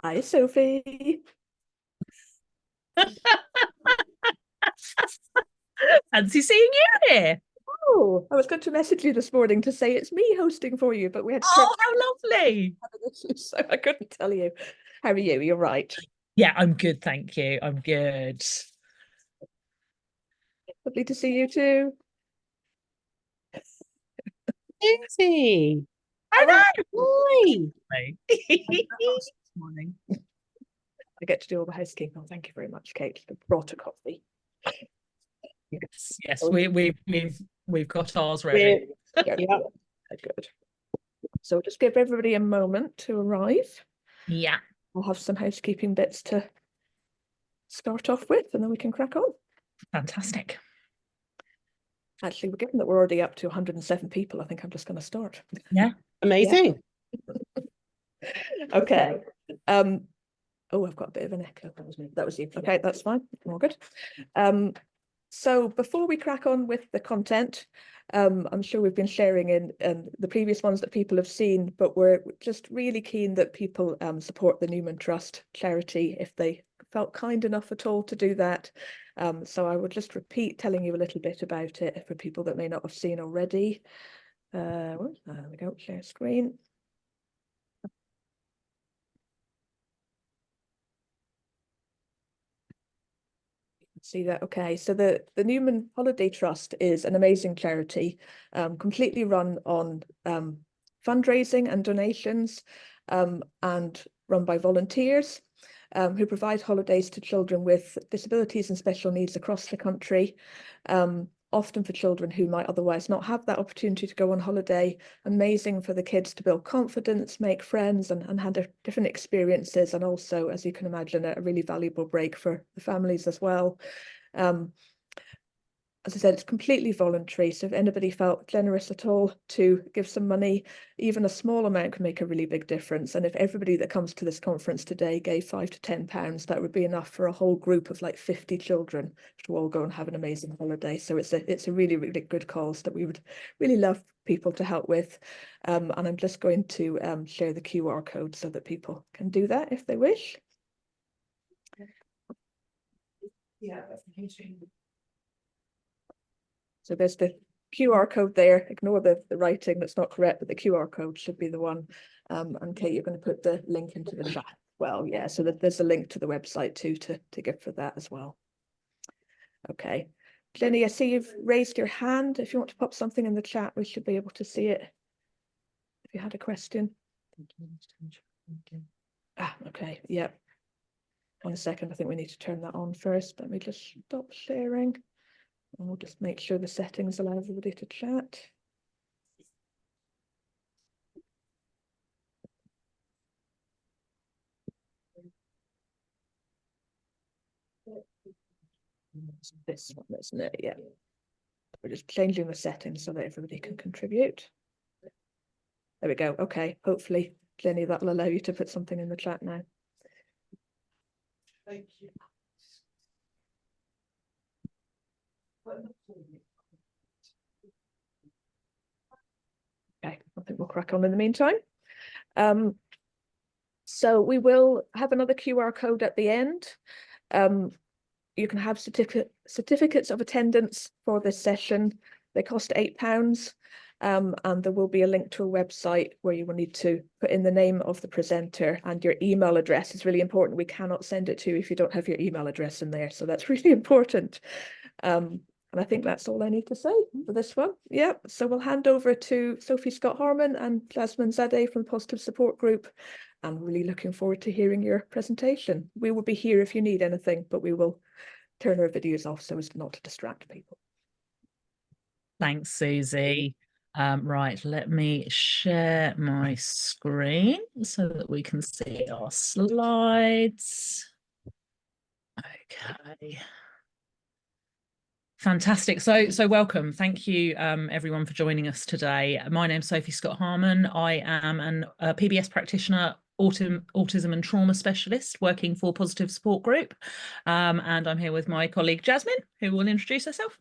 Hi, Sophie. Fancy seeing you here. Oh, I was going to message you this morning to say it's me hosting for you, but we had Oh, how lovely. issues, so I couldn't tell you. How are you? You're right. Yeah, I'm good, thank you. I'm good. Lovely to see you too. Susie. I Hi. know. This morning. I get to do all the housekeeping. Oh, thank you very much, Kate. I brought a coffee. Yes, we've got ours ready. Yeah, good. So just give everybody a moment to arrive. Yeah, I'll have some housekeeping bits to start off with, and then we can crack on. fantastic. Actually, given that we're already up to 107 people, I think I'm just going to start. Yeah. Amazing. Okay. Oh, I've got a bit of an echo. That was me. That was you. Okay, that's fine. All good. So before we crack on with the content, I'm sure we've been sharing in the previous ones that people have seen, but we're just really keen that people support the Newman Trust charity if they felt kind enough at all to do that. So I would just repeat telling you a little bit about it for people that may not have seen already. There we go, share screen. See that? Okay, so the Newman Holiday Trust is an amazing charity, completely run on fundraising and donations, and run by volunteers who provide holidays to children with disabilities and special needs across the country, often for children who might otherwise not have that opportunity to go on holiday. Amazing for the kids to build confidence, make friends, and have different experiences, and also, as you can imagine, a really valuable break for the families as well. As I said, it's completely voluntary. So if anybody felt generous at all to give some money, even a small amount can make a really big difference. And if everybody that comes to this conference today gave £5 to £10, that would be enough for a whole group of like 50 children to all go and have an amazing holiday. So it's a really, really good cause that we would really love people to help with. And I'm just going to share the QR code so that people can do that if they wish. Yeah, that's amazing. So there's the QR code there. Ignore the writing that's not correct, but the QR code should be the one. And Kate, you're going to put the link into the chat. Well, yeah, so that there's a link to the website too to give for that as well. Okay. Jenny, I see you've raised your hand. If you want to pop something in the chat, we should be able to see it. If you had a question. Ah, okay, yeah. 1 second, I think we need to turn that on first. Let me just stop sharing. And we'll just make sure the settings allow everybody to chat. It's this one, isn't it? Yeah. We're just changing the settings so that everybody can contribute. There we go. Okay. Hopefully, Jenny, that will allow you to put something in the chat now. Thank you. Okay, I think we'll crack on in the meantime. So we will have another QR code at the end. You can have certificates of attendance for this session. They cost £8. And there will be a link to a website where you will need to put in the name of the presenter, and your email address is really important. We cannot send it to you if you don't have your email address in there. So that's really important. And I think that's all I need to say for this one. Yeah, so we'll hand over to Sophie Scott-Harmon and Jasmine Zadeh from the Positive Support Group. I'm really looking forward to hearing your presentation. We will be here if you need anything, but we will turn our videos off so as not to distract people. Thanks, Susie. Right, let me share my screen so that we can see our slides. Okay. Fantastic. So welcome. Thank you, everyone, for joining us today. My name's Sophie Scott-Harmon. I am a PBS practitioner, autism and trauma specialist working for Positive Support Group. And I'm here with my colleague, Jasmine, who will introduce herself.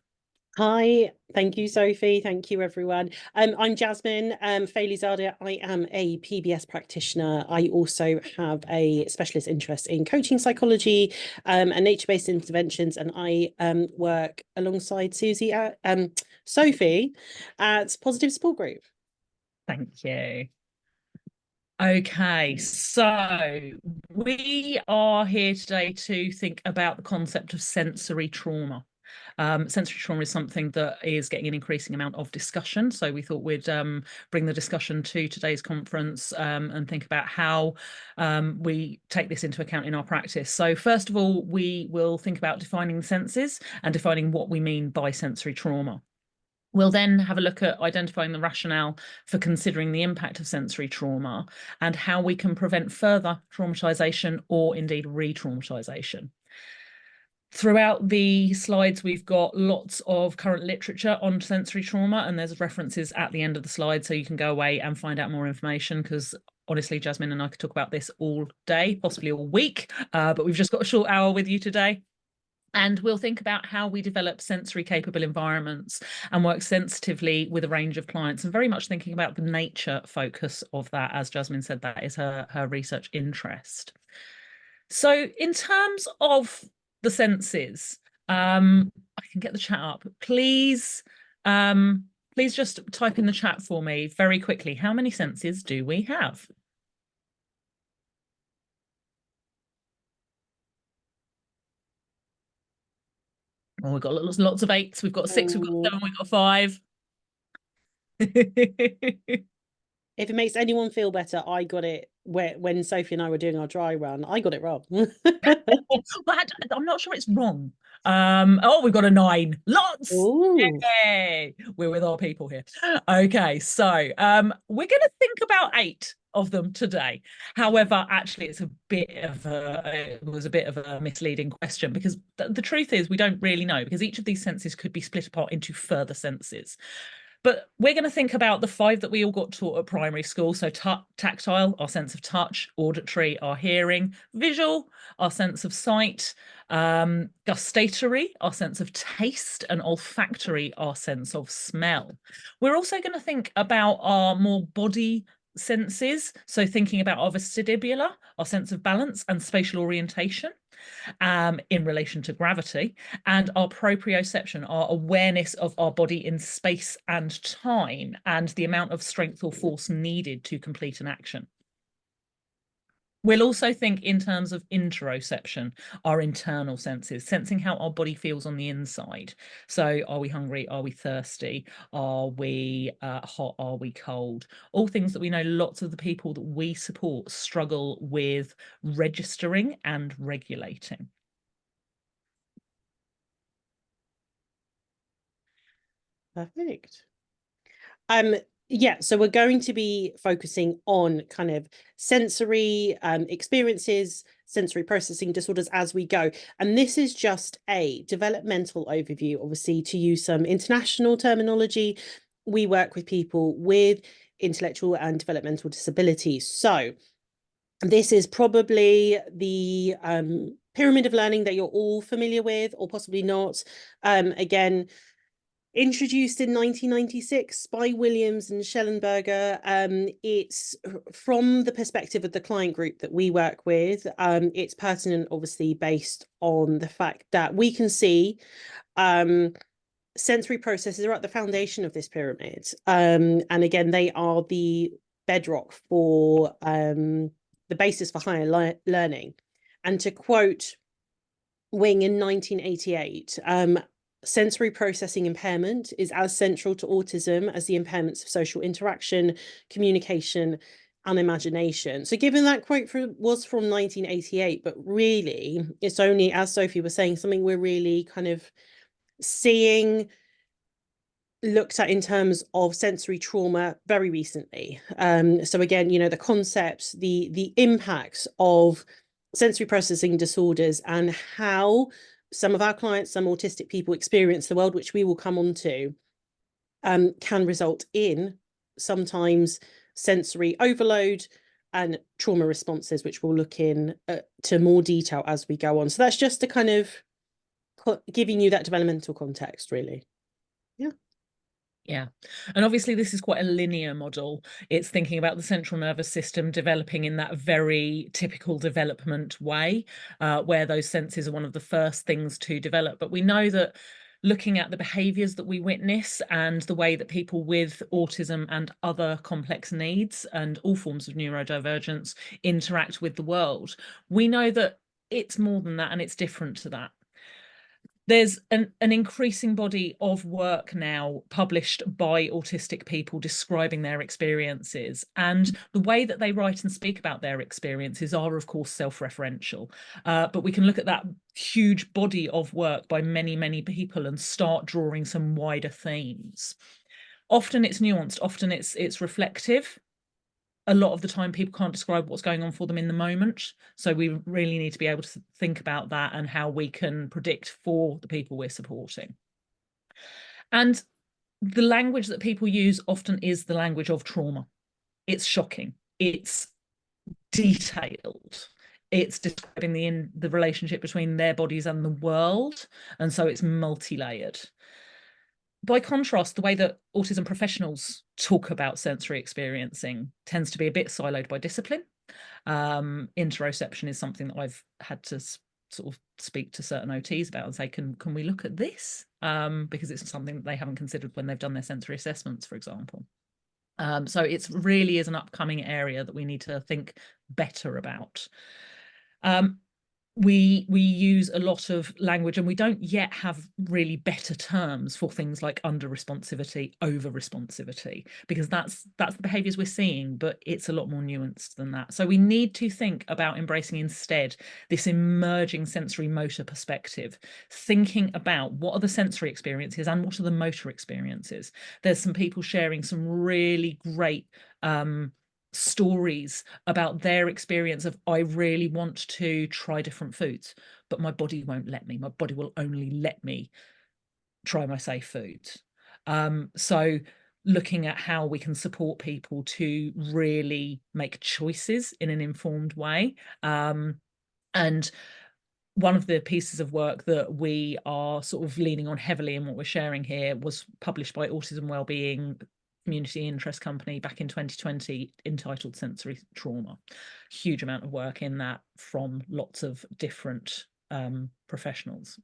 Hi, thank you, Sophie. Thank you, everyone. I'm Jasmine Failey-Zada. I am a PBS practitioner. I also have a specialist interest in coaching psychology and nature-based interventions, and I work alongside Sophie at Positive Support Group. Thank you. Okay, so we are here today to think about the concept of sensory trauma. Sensory trauma is something that is getting an increasing amount of discussion. So we thought we'd bring the discussion to today's conference and think about how we take this into account in our practice. So first of all, we will think about defining the senses and defining what we mean by sensory trauma. We'll then have a look at identifying the rationale for considering the impact of sensory trauma and how we can prevent further traumatisation or indeed re-traumatisation. Throughout the slides, we've got lots of current literature on sensory trauma, and there's references at the end of the slide, so you can go away and find out more information, because honestly, Jasmine and I could talk about this all day, possibly all week, but we've just got a short hour with you today. And we'll think about how we develop sensory capable environments and work sensitively with a range of clients, and very much thinking about the nature focus of that. As Jasmine said, that is her research interest. So in terms of the senses, I can get the chat up. Please just type in the chat for me very quickly. How many senses do we have? Oh, we've got lots of 8s. We've got 6, we've got 7, we've got 5. If it makes anyone feel better, I got it when Sophie and I were doing our dry run. I got it wrong. But I'm not sure it's wrong. Oh, we've got a 9. Lots. Ooh. Yay! We're with our people here. Okay, so we're going to think about 8 of them today. However, actually, it was a bit of a misleading question, because the truth is we don't really know, because each of these senses could be split apart into further senses. But we're going to think about the 5 that we all got taught at primary school. So tactile, our sense of touch; auditory, our hearing; visual, our sense of sight; gustatory, our sense of taste; and olfactory, our sense of smell. We're also going to think about our more body senses. So thinking about our vestibular, our sense of balance and spatial orientation in relation to gravity; and our proprioception, our awareness of our body in space and time, and the amount of strength or force needed to complete an action. We'll also think in terms of interoception, our internal senses, sensing how our body feels on the inside. So are we hungry? Are we thirsty? Are we hot? Are we cold? All things that we know lots of the people that we support struggle with registering and regulating. Perfect. Yeah, so we're going to be focusing on kind of sensory experiences, sensory processing disorders as we go. And this is just a developmental overview. Obviously, to use some international terminology, we work with people with intellectual and developmental disabilities. So this is probably the pyramid of learning that you're all familiar with, or possibly not. Again, introduced in 1996 by Williams and Schellenberger. It's from the perspective of the client group that we work with. It's pertinent, obviously, based on the fact that we can see sensory processes are at the foundation of this pyramid. And again, they are the bedrock for the basis for higher learning. And to quote Wing in 1988, sensory processing impairment is as central to autism as the impairments of social interaction, communication, and imagination. So given that quote was from 1988, but really it's only, as Sophie was saying, something we're really kind of seeing looked at in terms of sensory trauma very recently. So again, you know, the concepts, the impacts of sensory processing disorders and how some of our clients, some autistic people experience the world, which we will come on to, can result in sometimes sensory overload and trauma responses, which we'll look in to more detail as we go on. So that's just to kind of giving you that developmental context, really. Yeah. And obviously this is quite a linear model. It's thinking about the central nervous system developing in that very typical development way, where those senses are one of the first things to develop. But we know that looking at the behaviors that we witness and the way that people with autism and other complex needs and all forms of neurodivergence interact with the world, we know that it's more than that and it's different to that. There's an increasing body of work now published by autistic people describing their experiences, and the way that they write and speak about their experiences are, of course, self-referential. But we can look at that huge body of work by many, many people and start drawing some wider themes. Often it's nuanced, often it's reflective. A lot of the time people can't describe what's going on for them in the moment. So we really need to be able to think about that and how we can predict for the people we're supporting. And the language that people use often is the language of trauma. It's shocking. It's detailed. It's describing the relationship between their bodies and the world. And so it's multi-layered. By contrast, the way that autism professionals talk about sensory experiencing tends to be a bit siloed by discipline. Interoception is something that I've had to sort of speak to certain OTs about and say, can we look at this? Because it's something that they haven't considered when they've done their sensory assessments, for example. So it really is an upcoming area that we need to think better about. We use a lot of language and we don't yet have really better terms for things like under responsivity, over responsivity, because that's the behaviors we're seeing, but it's a lot more nuanced than that. So we need to think about embracing instead this emerging sensory motor perspective, thinking about what are the sensory experiences and what are the motor experiences. There's some people sharing some really great stories about their experience of, I really want to try different foods, but my body won't let me. My body will only let me try my safe foods. So looking at how we can support people to really make choices in an informed way. And one of the pieces of work that we are sort of leaning on heavily in what we're sharing here was published by Autism Wellbeing Community Interest Company back in 2020, entitled Sensory Trauma. Huge amount of work in that from lots of different professionals.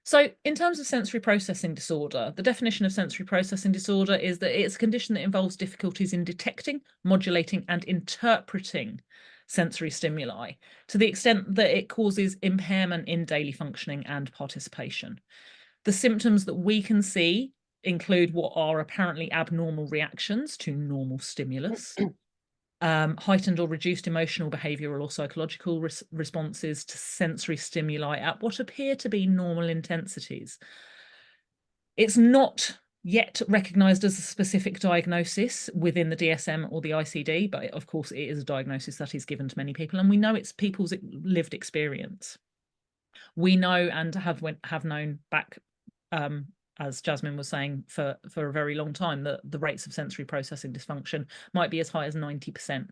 So in terms of sensory processing disorder, the definition of sensory processing disorder is that it's a condition that involves difficulties in detecting, modulating and interpreting sensory stimuli to the extent that it causes impairment in daily functioning and participation. The symptoms that we can see include what are apparently abnormal reactions to normal stimulus, heightened or reduced emotional, behavioural or psychological responses to sensory stimuli at what appear to be normal intensities. It's not yet recognised as a specific diagnosis within the DSM or the ICD, but of course it is a diagnosis that is given to many people, and we know it's people's lived experience. We know and have known back, as Jasmine was saying, for a very long time, that the rates of sensory processing dysfunction might be as high as 90%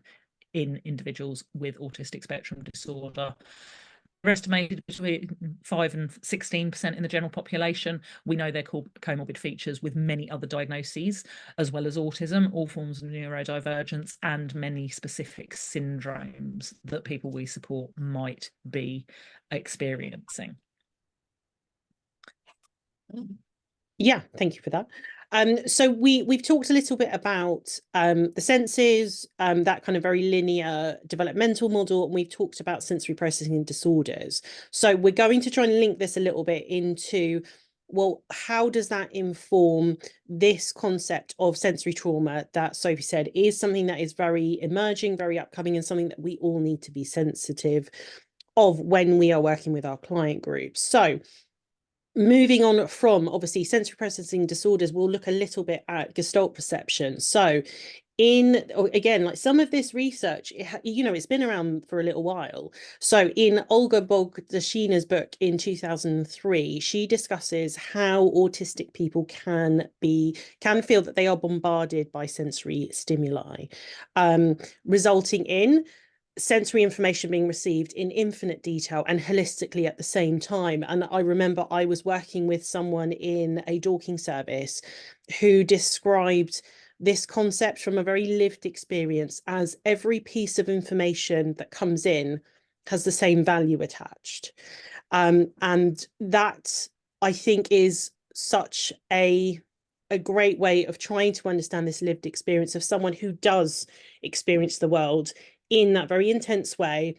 in individuals with autistic spectrum disorder. They're estimated between 5 and 16% in the general population. We know they're called comorbid features with many other diagnoses, as well as autism, all forms of neurodivergence, and many specific syndromes that people we support might be experiencing. Yeah, thank you for that. So we've talked a little bit about the senses, that kind of very linear developmental model, and we've talked about sensory processing disorders. So we're going to try and link this a little bit into, well, how does that inform this concept of sensory trauma that Sophie said is something that is very emerging, very upcoming, and something that we all need to be sensitive of when we are working with our client groups. So moving on from obviously sensory processing disorders, we'll look a little bit at Gestalt perception. So again, like some of this research, it's been around for a little while. So in Olga Bogdashina's book in 2003, she discusses how autistic people can feel that they are bombarded by sensory stimuli, resulting in sensory information being received in infinite detail and holistically at the same time. And I remember I was working with someone in a Dorking service who described this concept from a very lived experience as every piece of information that comes in has the same value attached. And that, I think, is such a great way of trying to understand this lived experience of someone who does experience the world in that very intense way,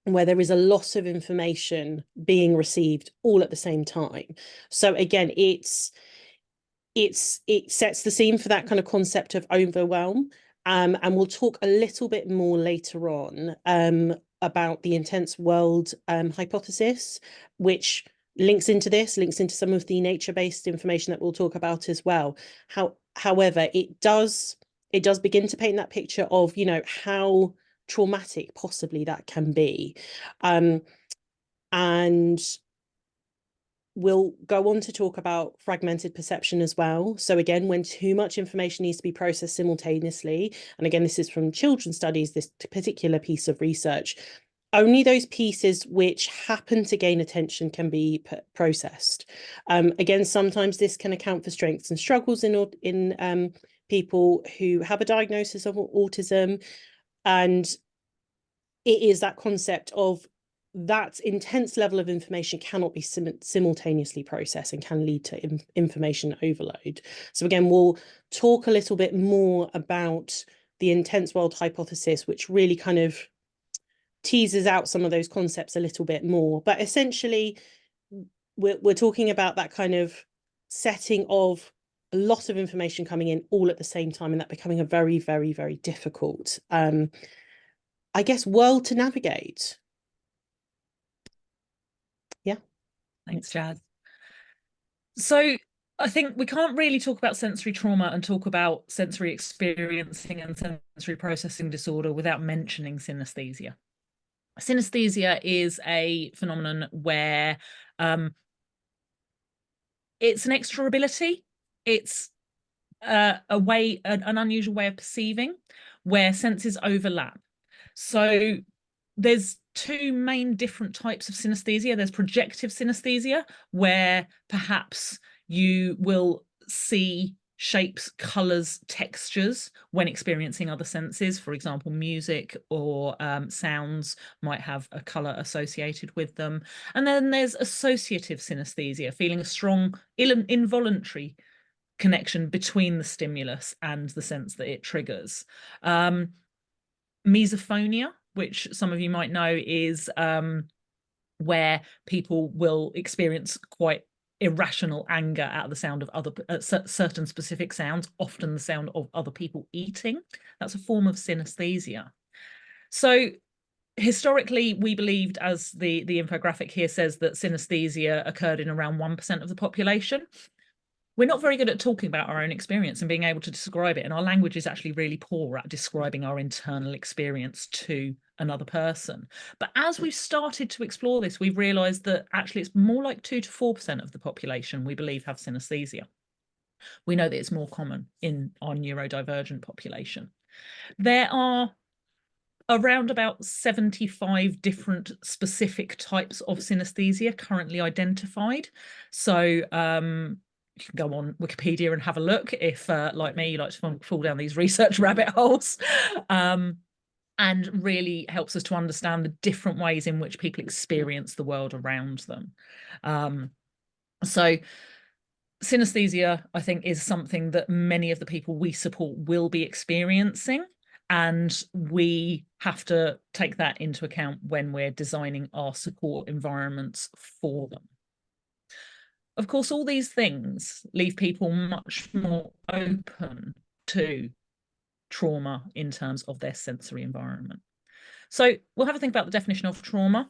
where there is a lot of information being received all at the same time. So again, it sets the scene for that kind of concept of overwhelm. And we'll talk a little bit more later on about the intense world hypothesis, which links into some of the nature-based information that we'll talk about as well. However, it does begin to paint that picture of, you know, how traumatic possibly that can be. And we'll go on to talk about fragmented perception as well. So again, when too much information needs to be processed simultaneously, and again, this is from children's studies, this particular piece of research, only those pieces which happen to gain attention can be processed. Again, sometimes this can account for strengths and struggles in people who have a diagnosis of autism. And it is that concept of that intense level of information cannot be simultaneously processed and can lead to information overload. So again, we'll talk a little bit more about the intense world hypothesis, which really kind of teases out some of those concepts a little bit more. But essentially, we're talking about that kind of setting of a lot of information coming in all at the same time, and that becoming a very, very, very difficult, I guess, world to navigate. Yeah. Thanks, Jazz. So I think we can't really talk about sensory trauma and talk about sensory experiencing and sensory processing disorder without mentioning synesthesia. Synesthesia is a phenomenon where it's an extra ability. It's an unusual way of perceiving where senses overlap. So there's two main different types of synesthesia. There's projective synesthesia, where perhaps you will see shapes, colours, textures when experiencing other senses. For example, music or sounds might have a colour associated with them. And then there's associative synesthesia, feeling a strong involuntary connection between the stimulus and the sense that it triggers. Misophonia, which some of you might know, is where people will experience quite irrational anger at the sound of other certain specific sounds, often the sound of other people eating. That's a form of synesthesia. So historically, we believed, as the infographic here says, that synesthesia occurred in around 1% of the population. We're not very good at talking about our own experience and being able to describe it, and our language is actually really poor at describing our internal experience to another person. But as we've started to explore this, we've realised that actually it's more like 2 to 4% of the population we believe have synesthesia. We know that it's more common in our neurodivergent population. There are around about 75 different specific types of synesthesia currently identified. So you can go on Wikipedia and have a look if, like me, you like to fall down these research rabbit holes, and really helps us to understand the different ways in which people experience the world around them. So synesthesia, I think, is something that many of the people we support will be experiencing, and we have to take that into account when we're designing our support environments for them. Of course, all these things leave people much more open to trauma in terms of their sensory environment. So we'll have a think about the definition of trauma.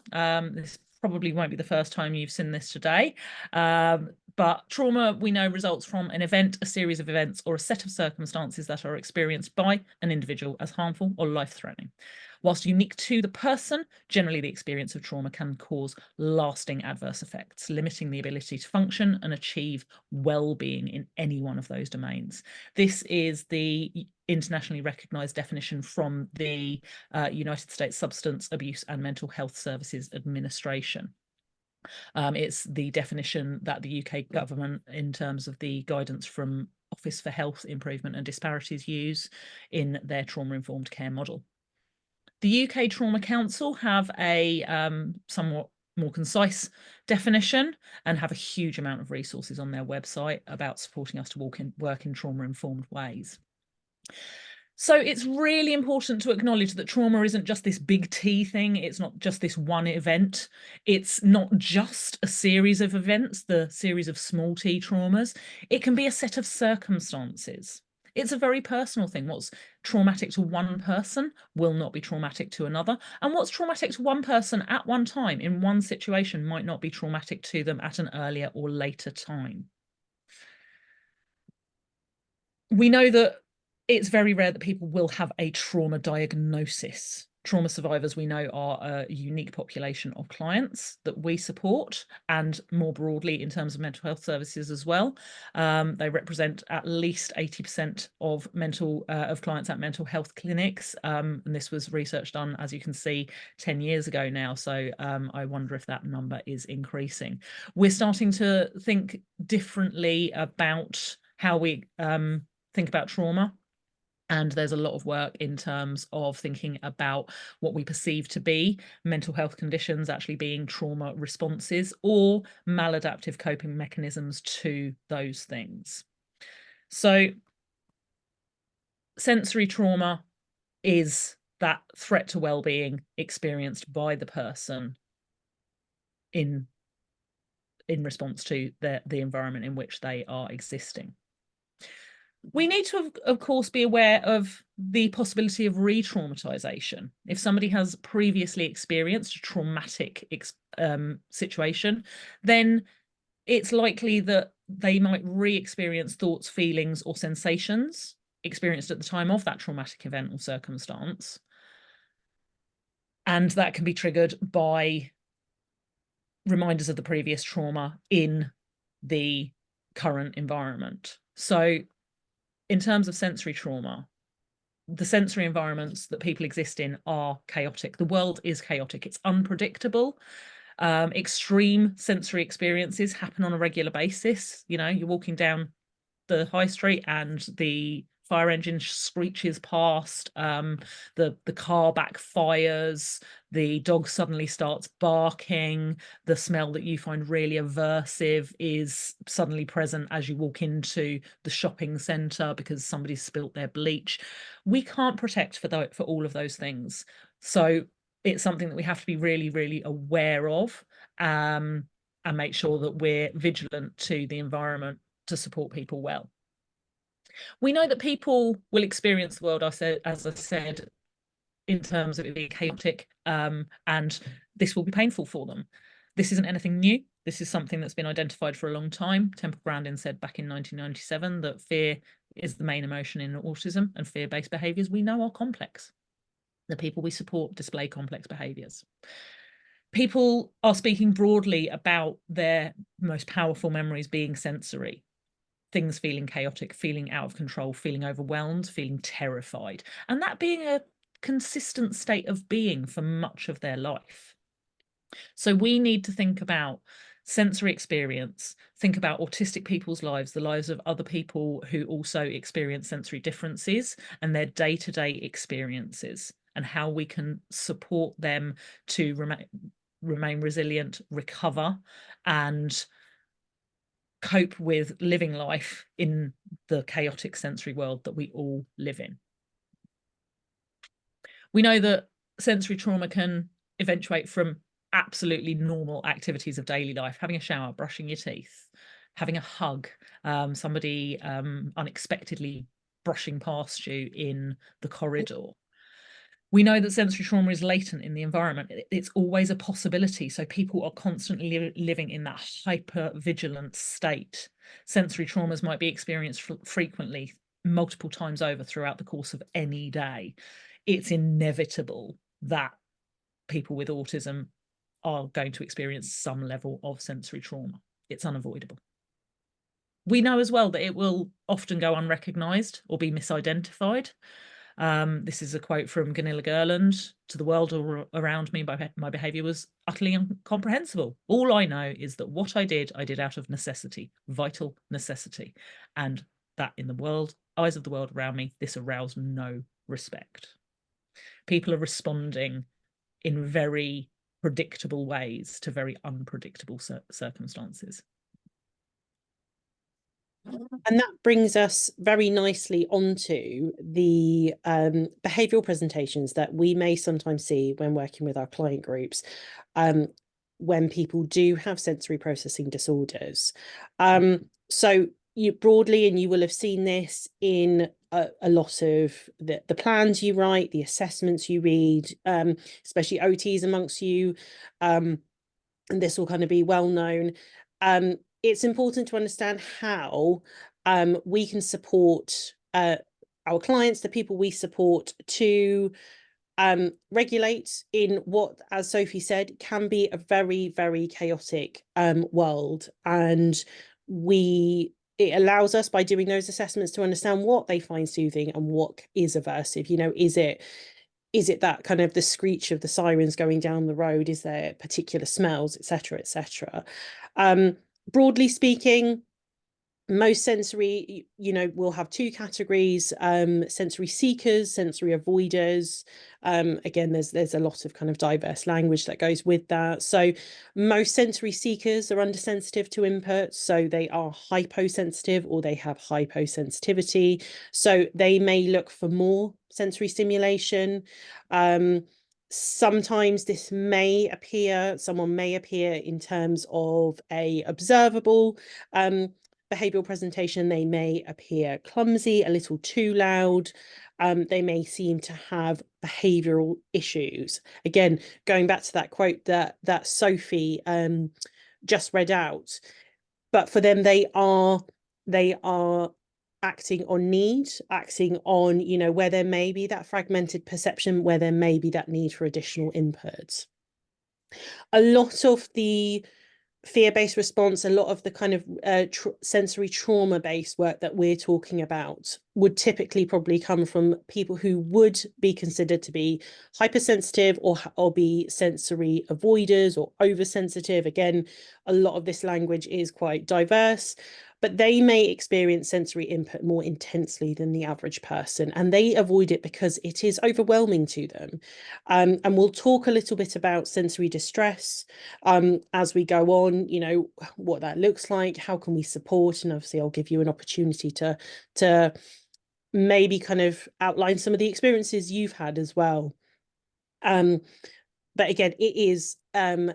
This probably won't be the first time you've seen this today, but trauma, we know, results from an event, a series of events, or a set of circumstances that are experienced by an individual as harmful or life-threatening. Whilst unique to the person, generally the experience of trauma can cause lasting adverse effects, limiting the ability to function and achieve well-being in any one of those domains. This is the internationally recognized definition from the United States Substance Abuse and Mental Health Services Administration. It's the definition that the UK government, in terms of the guidance from Office for Health Improvement and Disparities, use in their trauma-informed care model. The UK Trauma Council have a somewhat more concise definition and have a huge amount of resources on their website about supporting us to work in trauma-informed ways. So it's really important to acknowledge that trauma isn't just this big T thing. It's not just this one event. It's not just a series of events, the series of small T traumas. It can be a set of circumstances. It's a very personal thing. What's traumatic to one person will not be traumatic to another. And what's traumatic to one person at one time in one situation might not be traumatic to them at an earlier or later time. We know that it's very rare that people will have a trauma diagnosis. Trauma survivors, we know, are a unique population of clients that we support, and more broadly in terms of mental health services as well. They represent at least 80% of clients at mental health clinics, and this was research done, as you can see, 10 years ago now. So I wonder if that number is increasing. We're starting to think differently about how we think about trauma. And there's a lot of work in terms of thinking about what we perceive to be mental health conditions actually being trauma responses or maladaptive coping mechanisms to those things. So sensory trauma is that threat to well-being experienced by the person in response to the environment in which they are existing. We need to, of course, be aware of the possibility of re-traumatization. If somebody has previously experienced a traumatic situation, then it's likely that they might re-experience thoughts, feelings, or sensations experienced at the time of that traumatic event or circumstance. And that can be triggered by reminders of the previous trauma in the current environment. So in terms of sensory trauma, the sensory environments that people exist in are chaotic. The world is chaotic. It's unpredictable. Extreme sensory experiences happen on a regular basis. You know, you're walking down the high street and the fire engine screeches past, the car backfires, the dog suddenly starts barking, the smell that you find really aversive is suddenly present as you walk into the shopping centre because somebody's spilt their bleach. We can't protect for all of those things. So it's something that we have to be really, really aware of, and make sure that we're vigilant to the environment to support people well. We know that people will experience the world, as I said, in terms of it being chaotic, and this will be painful for them. This isn't anything new. This is something that's been identified for a long time. Temple Grandin said back in 1997 that fear is the main emotion in autism, and fear-based behaviours we know are complex. The people we support display complex behaviours. People are speaking broadly about their most powerful memories being sensory. Things feeling chaotic, feeling out of control, feeling overwhelmed, feeling terrified, and that being a consistent state of being for much of their life. So we need to think about sensory experience, think about autistic people's lives, the lives of other people who also experience sensory differences and their day-to-day experiences, and how we can support them to remain resilient, recover, and cope with living life in the chaotic sensory world that we all live in. We know that sensory trauma can eventuate from absolutely normal activities of daily life, having a shower, brushing your teeth, having a hug, somebody unexpectedly brushing past you in the corridor. We know that sensory trauma is latent in the environment. It's always a possibility. So people are constantly living in that hyper-vigilant state. Sensory traumas might be experienced frequently, multiple times over throughout the course of any day. It's inevitable that people with autism are going to experience some level of sensory trauma. It's unavoidable. We know as well that it will often go unrecognised or be misidentified. This is a quote from Gunilla Gerland. To the world around me, my behaviour was utterly incomprehensible. All I know is that what I did out of necessity, vital necessity. And that in the eyes of the world around me, this aroused no respect. People are responding in very predictable ways to very unpredictable circumstances. And that brings us very nicely onto the behavioural presentations that we may sometimes see when working with our client groups, when people do have sensory processing disorders. So you broadly, and you will have seen this in a lot of the plans you write, the assessments you read, especially OTs amongst you, and this will kind of be well known. It's important to understand how we can support our clients, the people we support, to regulate in what, as Sophie said, can be a very, very chaotic world. And it allows us, by doing those assessments, to understand what they find soothing and what is aversive. You know, is it that kind of the screech of the sirens going down the road? Is there particular smells, etc., etc.? Broadly speaking, most sensory, will have two categories: sensory seekers, sensory avoiders. Again, there's a lot of kind of diverse language that goes with that. So most sensory seekers are undersensitive to input, so they are hyposensitive or they have hyposensitivity. So they may look for more sensory stimulation. Sometimes this may appear, someone may appear in terms of a observable behavioural presentation. They may appear clumsy, a little too loud. They may seem to have behavioural issues. Again, going back to that quote that Sophie just read out. But for them, they are acting on need, acting on, where there may be that fragmented perception, where there may be that need for additional inputs. A lot of the fear-based response, a lot of the kind of sensory trauma-based work that we're talking about would typically probably come from people who would be considered to be hypersensitive or be sensory avoiders or oversensitive. Again, a lot of this language is quite diverse, but they may experience sensory input more intensely than the average person, and they avoid it because it is overwhelming to them. And we'll talk a little bit about sensory distress as we go on, what that looks like, how can we support, and obviously I'll give you an opportunity to maybe kind of outline some of the experiences you've had as well. But again, it is an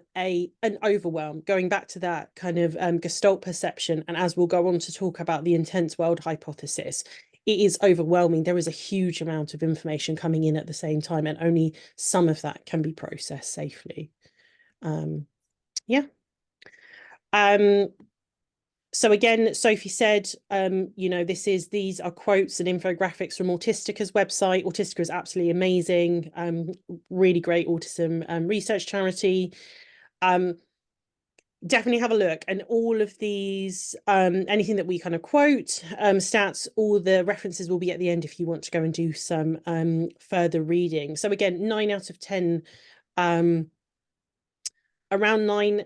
overwhelm, going back to that kind of Gestalt perception. And as we'll go on to talk about the intense world hypothesis, it is overwhelming. There is a huge amount of information coming in at the same time, and only some of that can be processed safely. Yeah. So again, Sophie said, these are quotes and infographics from Autistica's website. Autistica is absolutely amazing, really great autism research charity. Definitely have a look. And all of these, anything that we kind of quote, stats, all the references will be at the end if you want to go and do some further reading. So again, 9 out of 10, around 9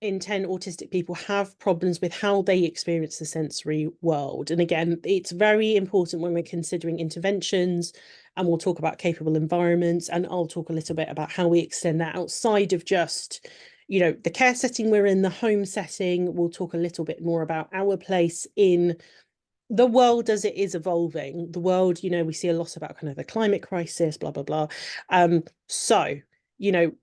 in 10 autistic people have problems with how they experience the sensory world. And again, it's very important when we're considering interventions, and we'll talk about capable environments, and I'll talk a little bit about how we extend that outside of just, the care setting we're in, the home setting. We'll talk a little bit more about our place in the world as it is evolving. The world, we see a lot about kind of the climate crisis, blah, blah, blah. So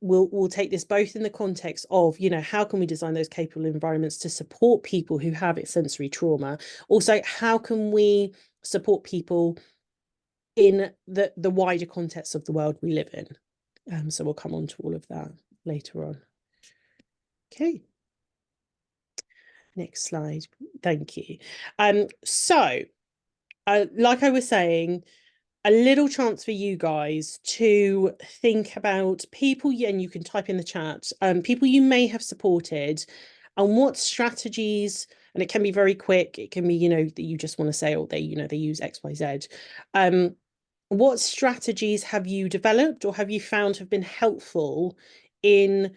we'll take this both in the context of, how can we design those capable environments to support people who have sensory trauma? Also, how can we support people in the wider context of the world we live in? So we'll come on to all of that later on. Okay. Next slide. Thank you. So, like I was saying, a little chance for you guys to think about people, and you can type in the chat, people you may have supported, and what strategies and it can be very quick. It can be, that you just want to say, oh, they use XYZ. What strategies have you developed or have you found have been helpful in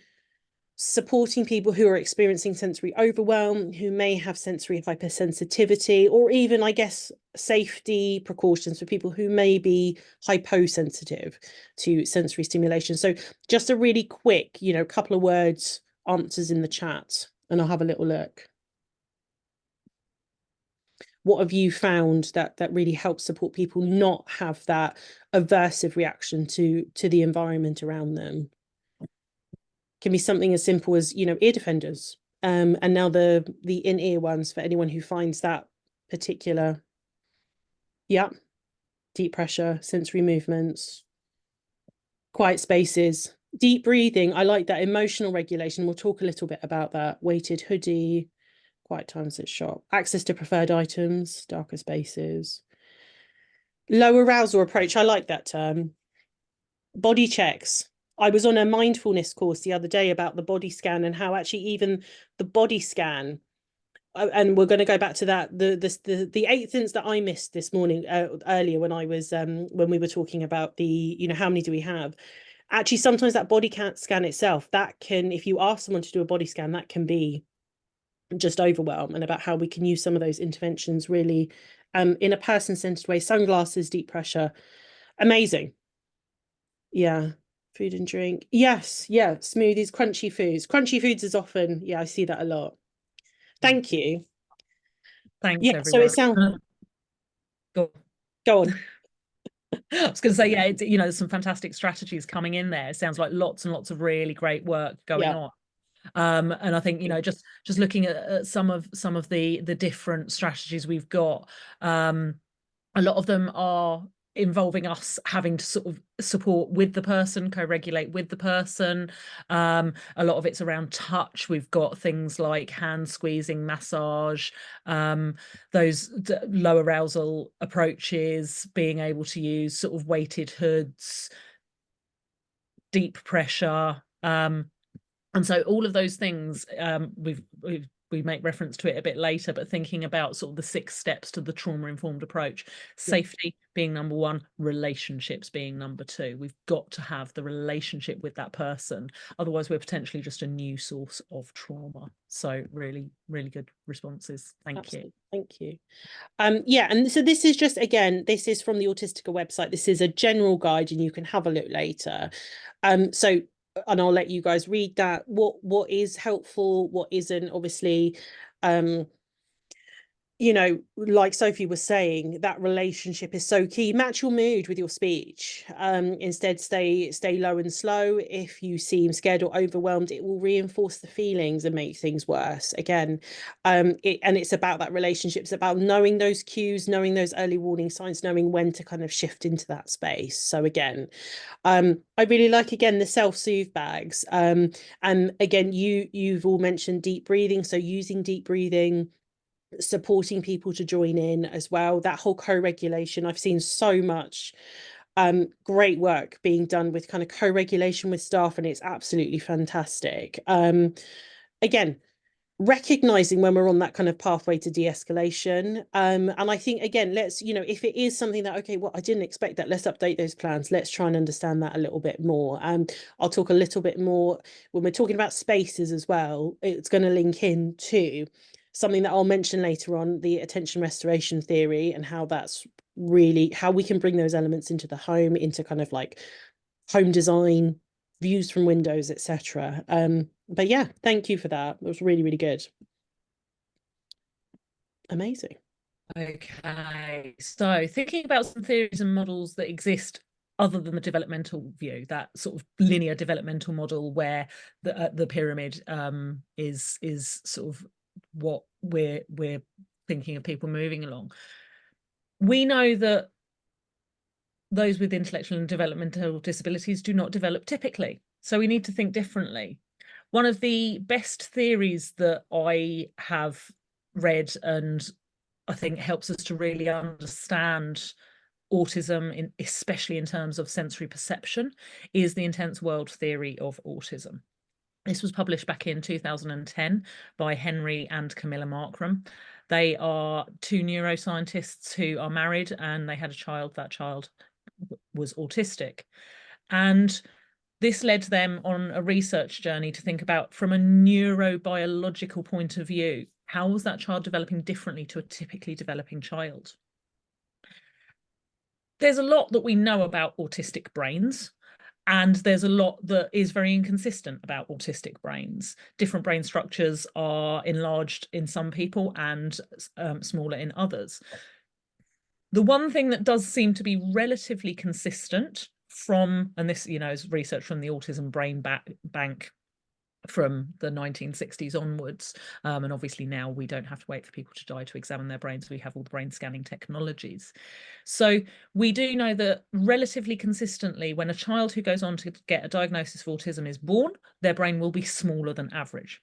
supporting people who are experiencing sensory overwhelm, who may have sensory hypersensitivity, or even, I guess, safety precautions for people who may be hyposensitive to sensory stimulation? So just a really quick, couple of words, answers in the chat, and I'll have a little look. What have you found that really helps support people not have that aversive reaction to the environment around them? Can be something as simple as, ear defenders. And now the in-ear ones for anyone who finds that particular. Yeah. Deep pressure, sensory movements, quiet spaces, deep breathing. I like that. Emotional regulation. We'll talk a little bit about that. Weighted hoodie, quiet times at shop, access to preferred items, darker spaces. Low arousal approach. I like that term. Body checks. I was on a mindfulness course the other day about the body scan and how actually even the body scan, and we're going to go back to that, the 8 things that I missed this morning earlier when I was when we were talking about the, how many do we have? Actually, sometimes that body scan itself, that can, if you ask someone to do a body scan, that can be just overwhelm, and about how we can use some of those interventions really in a person-centered way. Sunglasses, deep pressure, amazing. Yeah. Food and drink. Yes. Yeah. Smoothies, crunchy foods. Crunchy foods is often, I see that a lot. Thank you. Thanks, Yeah. everyone. So it sounds. Go on. I was going to say, yeah, there's some fantastic strategies coming in there. It sounds like lots and lots of really great work going on. And I think, just looking at some of the different strategies we've got, a lot of them are involving us having to sort of support with the person, co-regulate with the person. A lot of it's around touch. We've got things like hand squeezing, massage, those low arousal approaches, being able to use sort of weighted hoods, deep pressure. And so all of those things, we make reference to it a bit later, but thinking about sort of the 6 steps to the trauma-informed approach, safety being number 1, relationships being number 2. We've got to have the relationship with that person. Otherwise, we're potentially just a new source of trauma. So really, really good responses. Thank you. Thank you. Yeah, and so this is just, again, this is from the Autistica website. This is a general guide and you can have a look later. So, and I'll let you guys read that. What is helpful, what isn't, obviously, like Sophie was saying, that relationship is so key. Match your mood with your speech. Instead, stay low and slow. If you seem scared or overwhelmed, it will reinforce the feelings and make things worse. Again, and it's about that relationship. It's about knowing those cues, knowing those early warning signs, knowing when to kind of shift into that space. So again, I really like, again, the self-soothe bags. And again, you've all mentioned deep breathing. So using deep breathing, supporting people to join in as well, that whole co-regulation. I've seen so much great work being done with kind of co-regulation with staff, and it's absolutely fantastic. Again, recognizing when we're on that kind of pathway to de-escalation, and I think, again, let's, if it is something that, okay, well, I didn't expect that, let's update those plans. Let's try and understand that a little bit more. I'll talk a little bit more when we're talking about spaces as well. It's going to link in to something that I'll mention later on, the attention restoration theory, and how that's really how we can bring those elements into the home, into kind of like home design, views from windows, etc. But yeah, thank you for that. It was really, really good. Amazing. Okay, so thinking about some theories and models that exist other than the developmental view, that sort of linear developmental model where the pyramid is sort of what we're thinking of people moving along. We know that those with intellectual and developmental disabilities do not develop typically, so we need to think differently. One of the best theories that I have read, and I think helps us to really understand autism, especially in terms of sensory perception, is the intense world theory of autism. This was published back in 2010 by Henry and Camilla Markram. They are two neuroscientists who are married, and they had a child. That child was autistic. And this led them on a research journey to think about, from a neurobiological point of view, how was that child developing differently to a typically developing child? There's a lot that we know about autistic brains, and there's a lot that is very inconsistent about autistic brains. Different brain structures are enlarged in some people and smaller in others. The one thing that does seem to be relatively consistent from, and this, is research from the Autism Brain Bank from the 1960s onwards, and obviously now we don't have to wait for people to die to examine their brains. We have all the brain scanning technologies. So we do know that relatively consistently, when a child who goes on to get a diagnosis of autism is born, their brain will be smaller than average.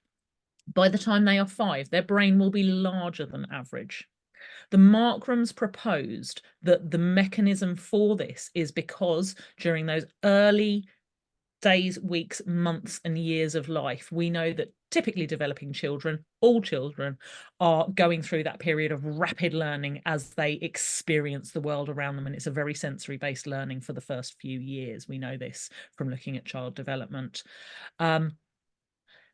By the time they are 5, their brain will be larger than average. The Markrams proposed that the mechanism for this is because during those early days, weeks, months, and years of life, we know that typically developing children, all children, are going through that period of rapid learning as they experience the world around them. And it's a very sensory-based learning for the first few years. We know this from looking at child development.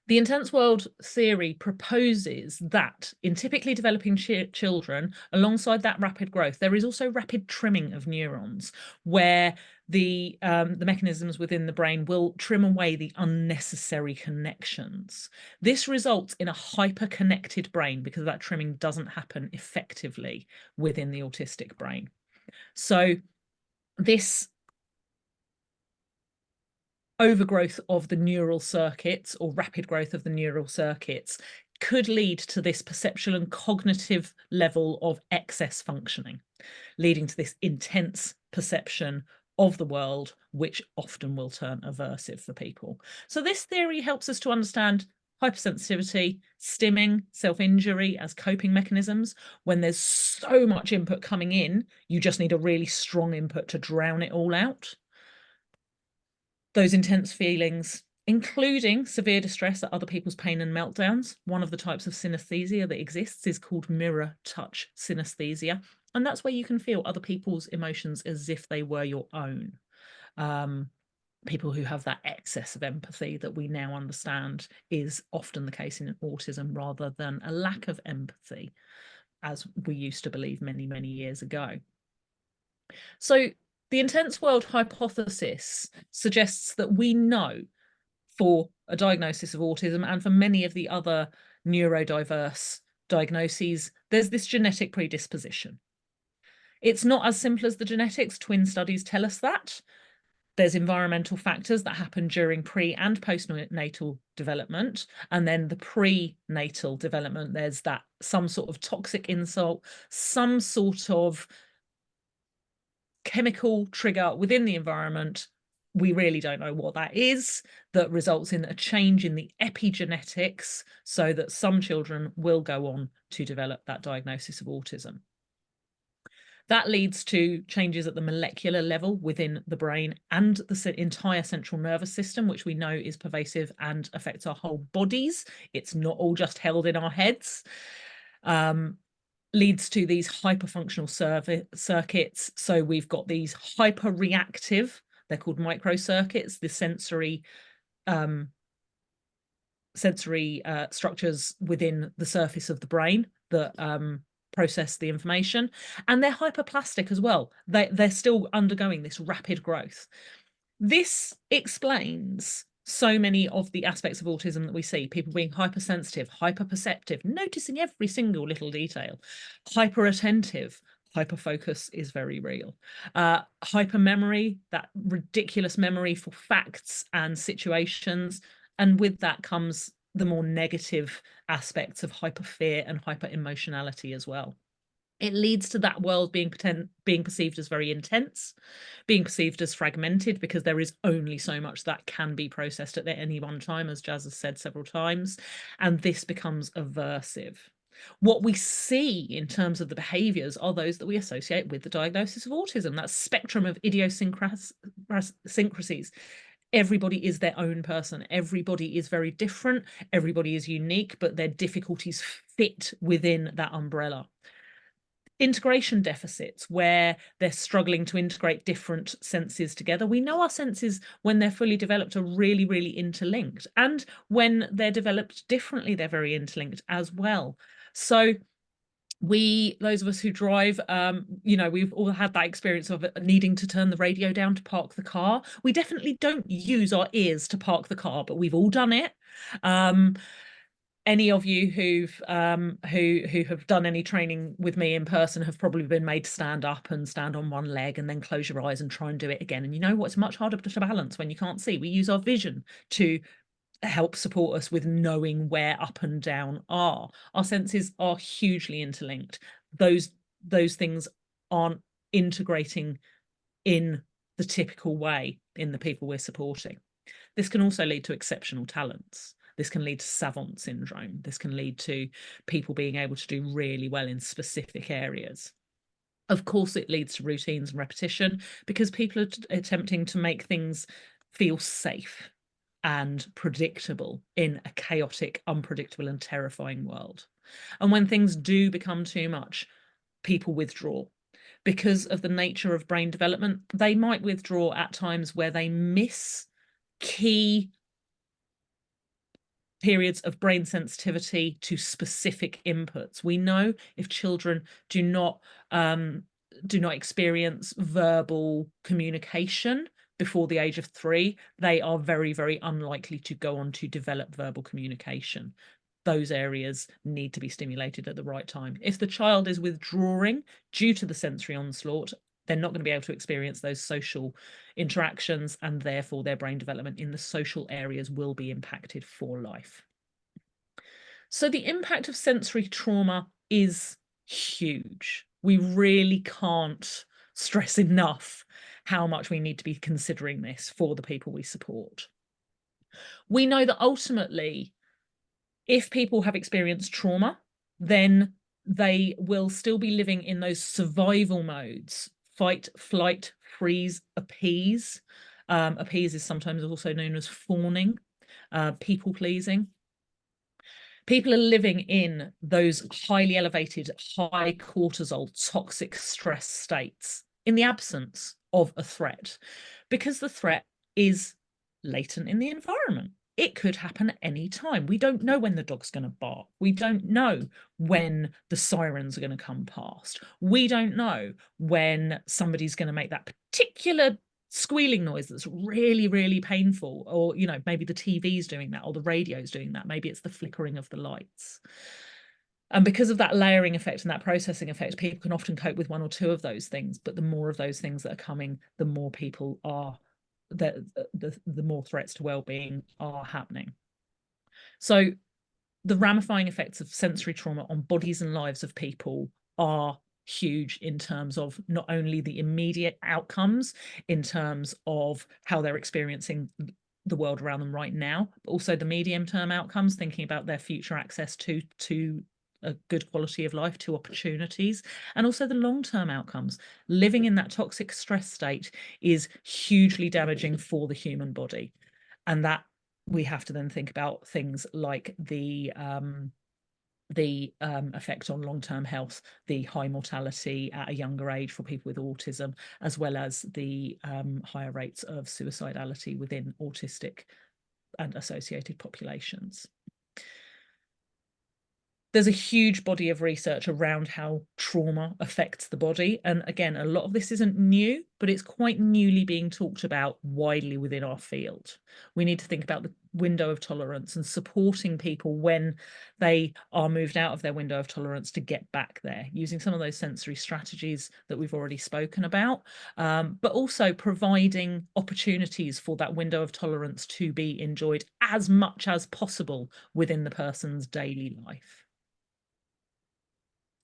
The intense world theory proposes that in typically developing children, alongside that rapid growth, there is also rapid trimming of neurons, where the mechanisms within the brain will trim away the unnecessary connections. This results in a hyper-connected brain because that trimming doesn't happen effectively within the autistic brain. So this overgrowth of the neural circuits, or rapid growth of the neural circuits, could lead to this perceptual and cognitive level of excess functioning, leading to this intense perception of the world, which often will turn aversive for people. So this theory helps us to understand hypersensitivity, stimming, self-injury as coping mechanisms. When there's so much input coming in, you just need a really strong input to drown it all out. Those intense feelings, including severe distress at other people's pain and meltdowns. One of the types of synesthesia that exists is called mirror touch synesthesia. And that's where you can feel other people's emotions as if they were your own. People who have that excess of empathy that we now understand is often the case in autism, rather than a lack of empathy, as we used to believe many, many years ago. So the intense world hypothesis suggests that we know for a diagnosis of autism, and for many of the other neurodiverse diagnoses, there's this genetic predisposition. It's not as simple as the genetics. Twin studies tell us that. There's environmental factors that happen during pre and postnatal development. And then the prenatal development, there's that some sort of toxic insult, some sort of chemical trigger within the environment. We really don't know what that is, that results in a change in the epigenetics, so that some children will go on to develop that diagnosis of autism. That leads to changes at the molecular level within the brain and the entire central nervous system, which we know is pervasive and affects our whole bodies. It's not all just held in our heads. Leads to these hyperfunctional circuits. So we've got these hyperreactive, they're called microcircuits, the sensory structures within the surface of the brain that process the information, and they're hyperplastic as well. They're still undergoing this rapid growth. This explains so many of the aspects of autism that we see: people being hypersensitive, hyperperceptive, noticing every single little detail, hyperattentive. Hyperfocus is very real. Hypermemory, that ridiculous memory for facts and situations. And with that comes the more negative aspects of hyperfear and hyperemotionality as well. It leads to that world being perceived as very intense, being perceived as fragmented, because there is only so much that can be processed at any one time, as Jazz has said several times, and this becomes aversive. What we see in terms of the behaviours are those that we associate with the diagnosis of autism, that spectrum of idiosyncrasies. everybody is their own person. Everybody is very different. Everybody is unique, but their difficulties fit within that umbrella. Integration deficits, where they're struggling to integrate different senses together. We know our senses, when they're fully developed, are really, really interlinked. And when they're developed differently, they're very interlinked as well. So those of us who drive, you know, we've all had that experience of needing to turn the radio down to park the car. We definitely don't use our ears to park the car, but we've all done it. Any of you who have done any training with me in person have probably been made to stand up and stand on one leg and then close your eyes and try and do it again. And you know what? It's much harder to balance when you can't see. We use our vision to help support us with knowing where up and down are. Our senses are hugely interlinked. Those things aren't integrating in the typical way in the people we're supporting. This can also lead to exceptional talents. This can lead to savant syndrome. This can lead to people being able to do really well in specific areas. Of course, it leads to routines and repetition, because people are attempting to make things feel safe and predictable in a chaotic, unpredictable and terrifying world. And when things do become too much, people withdraw. Because of the nature of brain development, they might withdraw at times where they miss key periods of brain sensitivity to specific inputs. We know if children do not experience verbal communication before the age of 3, they are very, very unlikely to go on to develop verbal communication. Those areas need to be stimulated at the right time. If the child is withdrawing due to the sensory onslaught, they're not going to be able to experience those social interactions, and therefore their brain development in the social areas will be impacted for life. So the impact of sensory trauma is huge. We really can't stress enough how much we need to be considering this for the people we support. We know that ultimately, if people have experienced trauma, then they will still be living in those survival modes: fight, flight, freeze, appease. Appease is sometimes also known as fawning, people pleasing. People are living in those highly elevated, high cortisol, toxic stress states in the absence of a threat, because the threat is latent in the environment. It could happen at any time. We don't know when the dog's going to bark. We don't know when the sirens are going to come past. We don't know when somebody's going to make that particular squealing noise that's really, really painful, or, you know, maybe the TV's doing that, or the radio's doing that. Maybe it's the flickering of the lights. And because of that layering effect and that processing effect, people can often cope with one or two of those things. But the more of those things that are coming, the more people are, the more threats to well-being are happening. So the ramifying effects of sensory trauma on bodies and lives of people are huge, in terms of not only the immediate outcomes in terms of how they're experiencing the world around them right now, but also the medium-term outcomes, thinking about their future access to a good quality of life, to opportunities, and also the long-term outcomes. Living in that toxic stress state is hugely damaging for the human body, and that we have to then think about things like the effect on long-term health, the high mortality at a younger age for people with autism, as well as the higher rates of suicidality within autistic and associated populations. There's a huge body of research around how trauma affects the body. And again, a lot of this isn't new, but it's quite newly being talked about widely within our field. We need to think about the window of tolerance and supporting people when they are moved out of their window of tolerance to get back there, using some of those sensory strategies that we've already spoken about, but also providing opportunities for that window of tolerance to be enjoyed as much as possible within the person's daily life.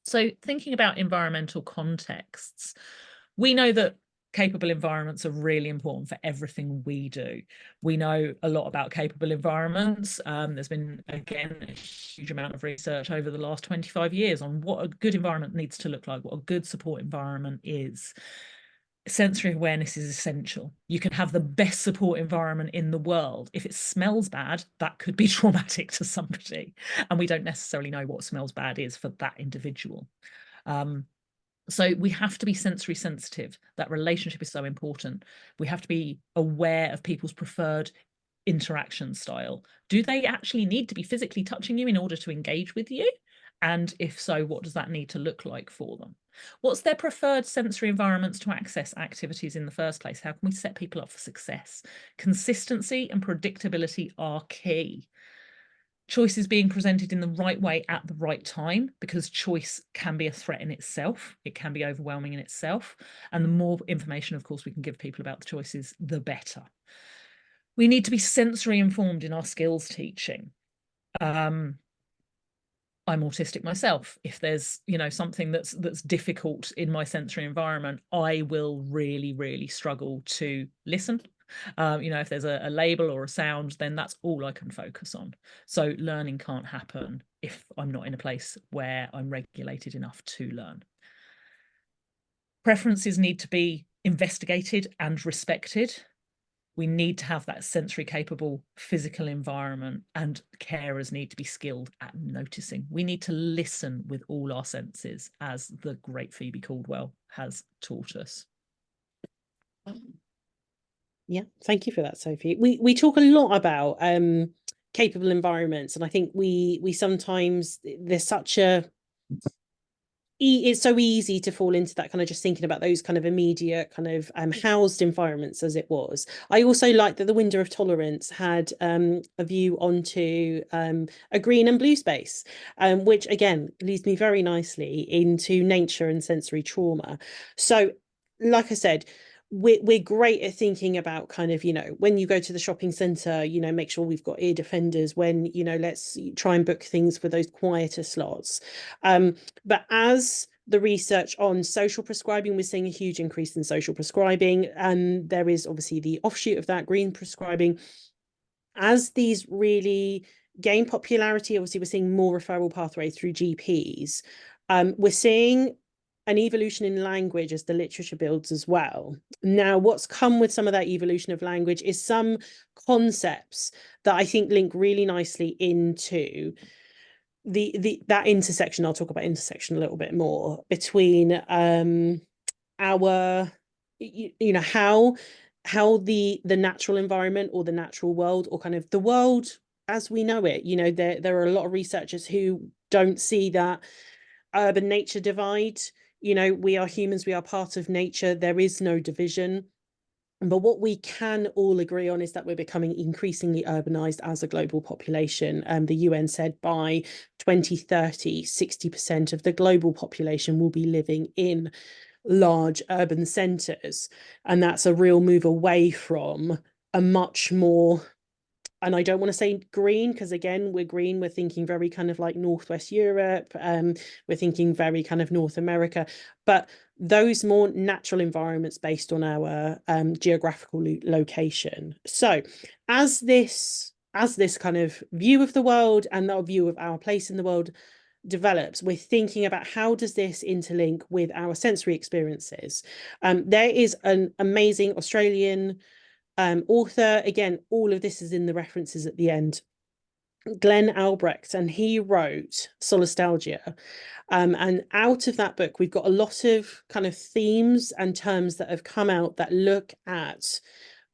So thinking about environmental contexts, we know that capable environments are really important for everything we do. We know a lot about capable environments. There's been, again, a huge amount of research over the last 25 years on what a good environment needs to look like, what a good support environment is. sensory awareness is essential. You can have the best support environment in the world. If it smells bad, that could be traumatic to somebody. And we don't necessarily know what smells bad is for that individual. So we have to be sensory sensitive. That relationship is so important. We have to be aware of people's preferred interaction style. Do they actually need to be physically touching you in order to engage with you? And if so, what does that need to look like for them? What's their preferred sensory environments to access activities in the first place? How can we set people up for success? Consistency and predictability are key. Choices being presented in the right way at the right time, because choice can be a threat in itself. It can be overwhelming in itself. And the more information, of course, we can give people about the choices, the better. We need to be sensory informed in our skills teaching. I'm autistic myself. If there's, you know, something that's difficult in my sensory environment, I will really struggle to listen. You know, if there's a label or a sound, then that's all I can focus on. So learning can't happen if I'm not in a place where I'm regulated enough to learn. Preferences need to be investigated and respected. We need to have that sensory capable physical environment, and carers need to be skilled at noticing. We need to listen with all our senses, as the great Phoebe Caldwell has taught us. Yeah, thank you for that, Sophie. We talk a lot about capable environments, and I think we sometimes, there's such a, it's so easy to fall into that kind of just thinking about those kind of immediate kind of housed environments as it was. I also like that the window of tolerance had a view onto a green and blue space, which again leads me very nicely into nature and sensory trauma. So like I said, we're great at thinking about kind of, you know, when you go to the shopping centre, you know, make sure we've got ear defenders, when, you know, let's try and book things for those quieter slots. But as the research on social prescribing, we're seeing a huge increase in social prescribing, and there is obviously the offshoot of that, green prescribing. As these really gain popularity, obviously we're seeing more referral pathways through GPs. We're seeing an evolution in language as the literature builds as well. Now, what's come with some of that evolution of language is some concepts that I think link really nicely into that intersection. I'll talk about intersection a little bit more between our, you know, how the natural environment or the natural world, or kind of the world as we know it, you know, there are a lot of researchers who don't see that urban nature divide. You know, we are humans, we are part of nature, there is no division. But what we can all agree on is that we're becoming increasingly urbanized as a global population. The UN said by 2030, 60% of the global population will be living in large urban centres. And that's a real move away from a much more, and I don't want to say green, because again, we're green, we're thinking very kind of like Northwest Europe, we're thinking very kind of North America, but those more natural environments based on our geographical location. So as this kind of view of the world and our view of our place in the world develops, we're thinking about how does this interlink with our sensory experiences. There is an amazing Australian author, again, all of this is in the references at the end, Glenn Albrecht, and he wrote Solastalgia. And out of that book, we've got a lot of kind of themes and terms that have come out that look at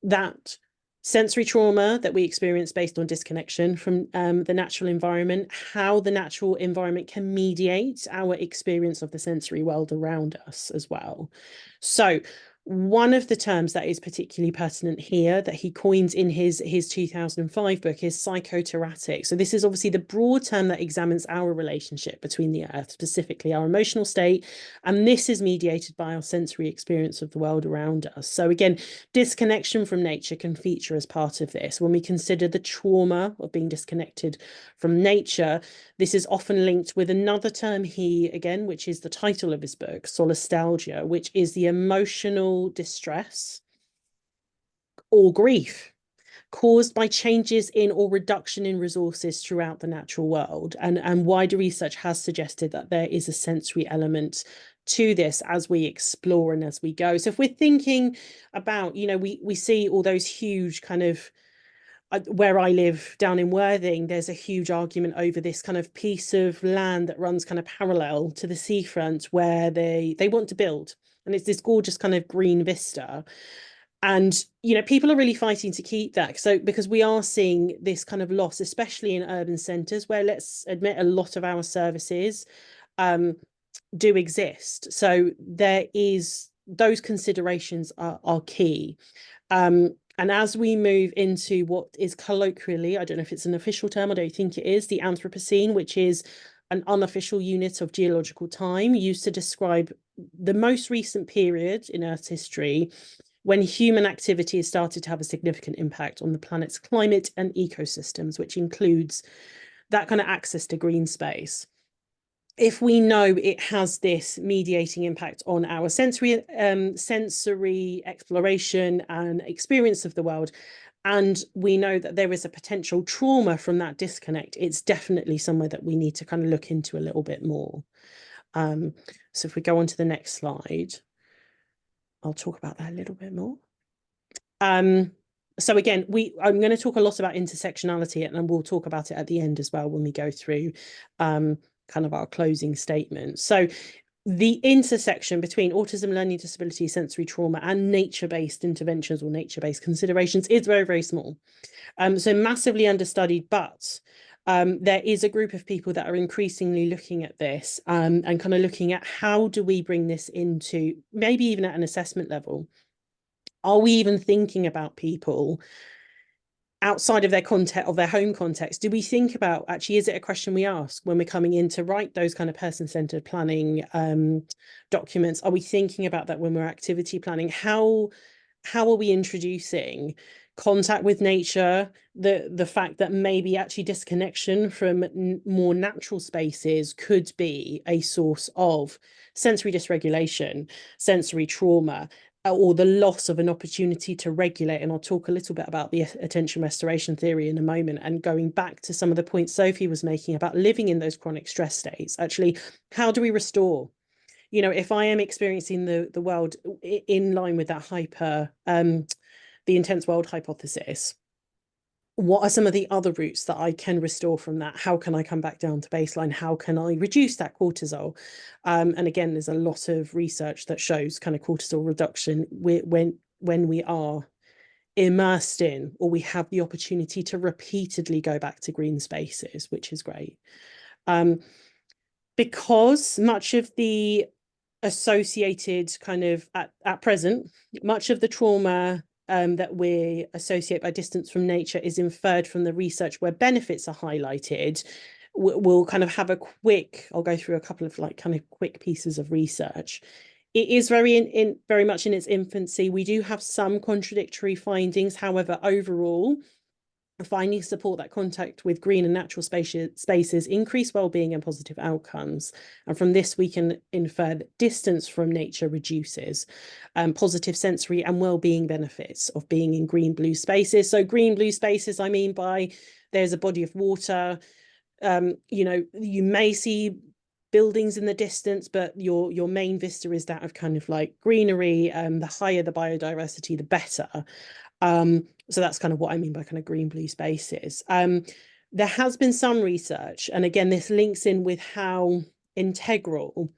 that sensory trauma that we experience based on disconnection from the natural environment, how the natural environment can mediate our experience of the sensory world around us as well. So one of the terms that is particularly pertinent here that he coins in his 2005 book is psychoterratic. So this is obviously the broad term that examines our relationship between the earth, specifically our emotional state, and this is mediated by our sensory experience of the world around us. So again, disconnection from nature can feature as part of this. When we consider the trauma of being disconnected from nature, this is often linked with another term which is the title of his book, solastalgia, which is the emotional distress or grief caused by changes in or reduction in resources throughout the natural world. And wider research has suggested that there is a sensory element to this as we explore and as we go. So if we're thinking about, you know, we see all those huge kind of, where I live down in Worthing, there's a huge argument over this kind of piece of land that runs kind of parallel to the seafront where they want to build. And it's this gorgeous kind of green vista. And, you know, people are really fighting to keep that. So because we are seeing this kind of loss, especially in urban centres where, let's admit, a lot of our services do exist. So there is, those considerations are key. And as we move into what is colloquially, I don't know if it's an official term, I don't think it is, the Anthropocene, which is an unofficial unit of geological time used to describe the most recent period in Earth's history when human activity has started to have a significant impact on the planet's climate and ecosystems, which includes that kind of access to green space. If we know it has this mediating impact on our sensory exploration and experience of the world, and we know that there is a potential trauma from that disconnect, it's definitely somewhere that we need to kind of look into a little bit more. So if we go on to the next slide, I'll talk about that a little bit more. So again, I'm going to talk a lot about intersectionality, and we'll talk about it at the end as well when we go through kind of our closing statement. So the intersection between autism, learning disability, sensory trauma, and nature-based interventions or nature-based considerations is very, very small. So massively understudied, but there is a group of people that are increasingly looking at this and kind of looking at how do we bring this into maybe even at an assessment level. Are we even thinking about people outside of their context, of their home context? Do we think about, actually, is it a question we ask when we're coming in to write those kind of person-centered planning documents? Are we thinking about that when we're activity planning? How are we introducing contact with nature, the fact that maybe actually disconnection from more natural spaces could be a source of sensory dysregulation, sensory trauma, or the loss of an opportunity to regulate? And I'll talk a little bit about the attention restoration theory in a moment, and going back to some of the points Sophie was making about living in those chronic stress states. Actually, how do we restore? You know, if I am experiencing the world in line with that the intense world hypothesis, what are some of the other routes that I can restore from that? How can I come back down to baseline? How can I reduce that cortisol? And again, there's a lot of research that shows kind of cortisol reduction when we are immersed in, or we have the opportunity to repeatedly go back to green spaces, which is great. Because much of the associated kind of at present, much of the trauma that we associate by distance from nature is inferred from the research where benefits are highlighted. We'll kind of have a quick, I'll go through a couple of like kind of quick pieces of research. It is very much in its infancy. We do have some contradictory findings. However, overall, findings support that contact with green and natural spaces increase well-being and positive outcomes. And from this, we can infer that distance from nature reduces positive sensory and well-being benefits of being in green blue spaces. So green blue spaces, I mean by there's a body of water, you know, you may see buildings in the distance, but your main vista is that of kind of like greenery. The higher the biodiversity, the better. So that's kind of what I mean by kind of green blue spaces. There has been some research, and again, this links in with how integral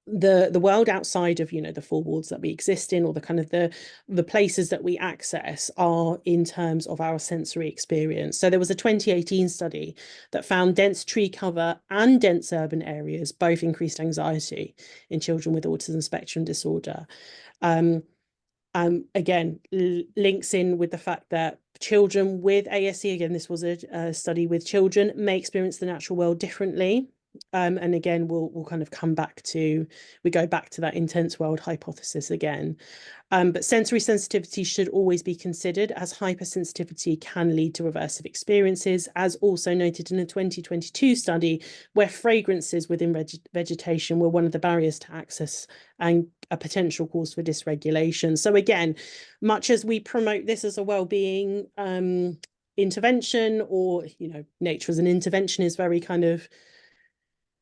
the world outside of, you know, the four walls that we exist in, or the kind of the places that we access are in terms of our sensory experience. So there was a 2018 study that found dense tree cover and dense urban areas both increased anxiety in children with autism spectrum disorder. Again, links in with the fact that children with ASC, again, this was a study with children, may experience the natural world differently And again, we'll kind of we go back to that intense world hypothesis again. But sensory sensitivity should always be considered, as hypersensitivity can lead to aversive experiences, as also noted in a 2022 study where fragrances within vegetation were one of the barriers to access and a potential cause for dysregulation. So again, much as we promote this as a well-being intervention, or, you know, nature as an intervention is very kind of,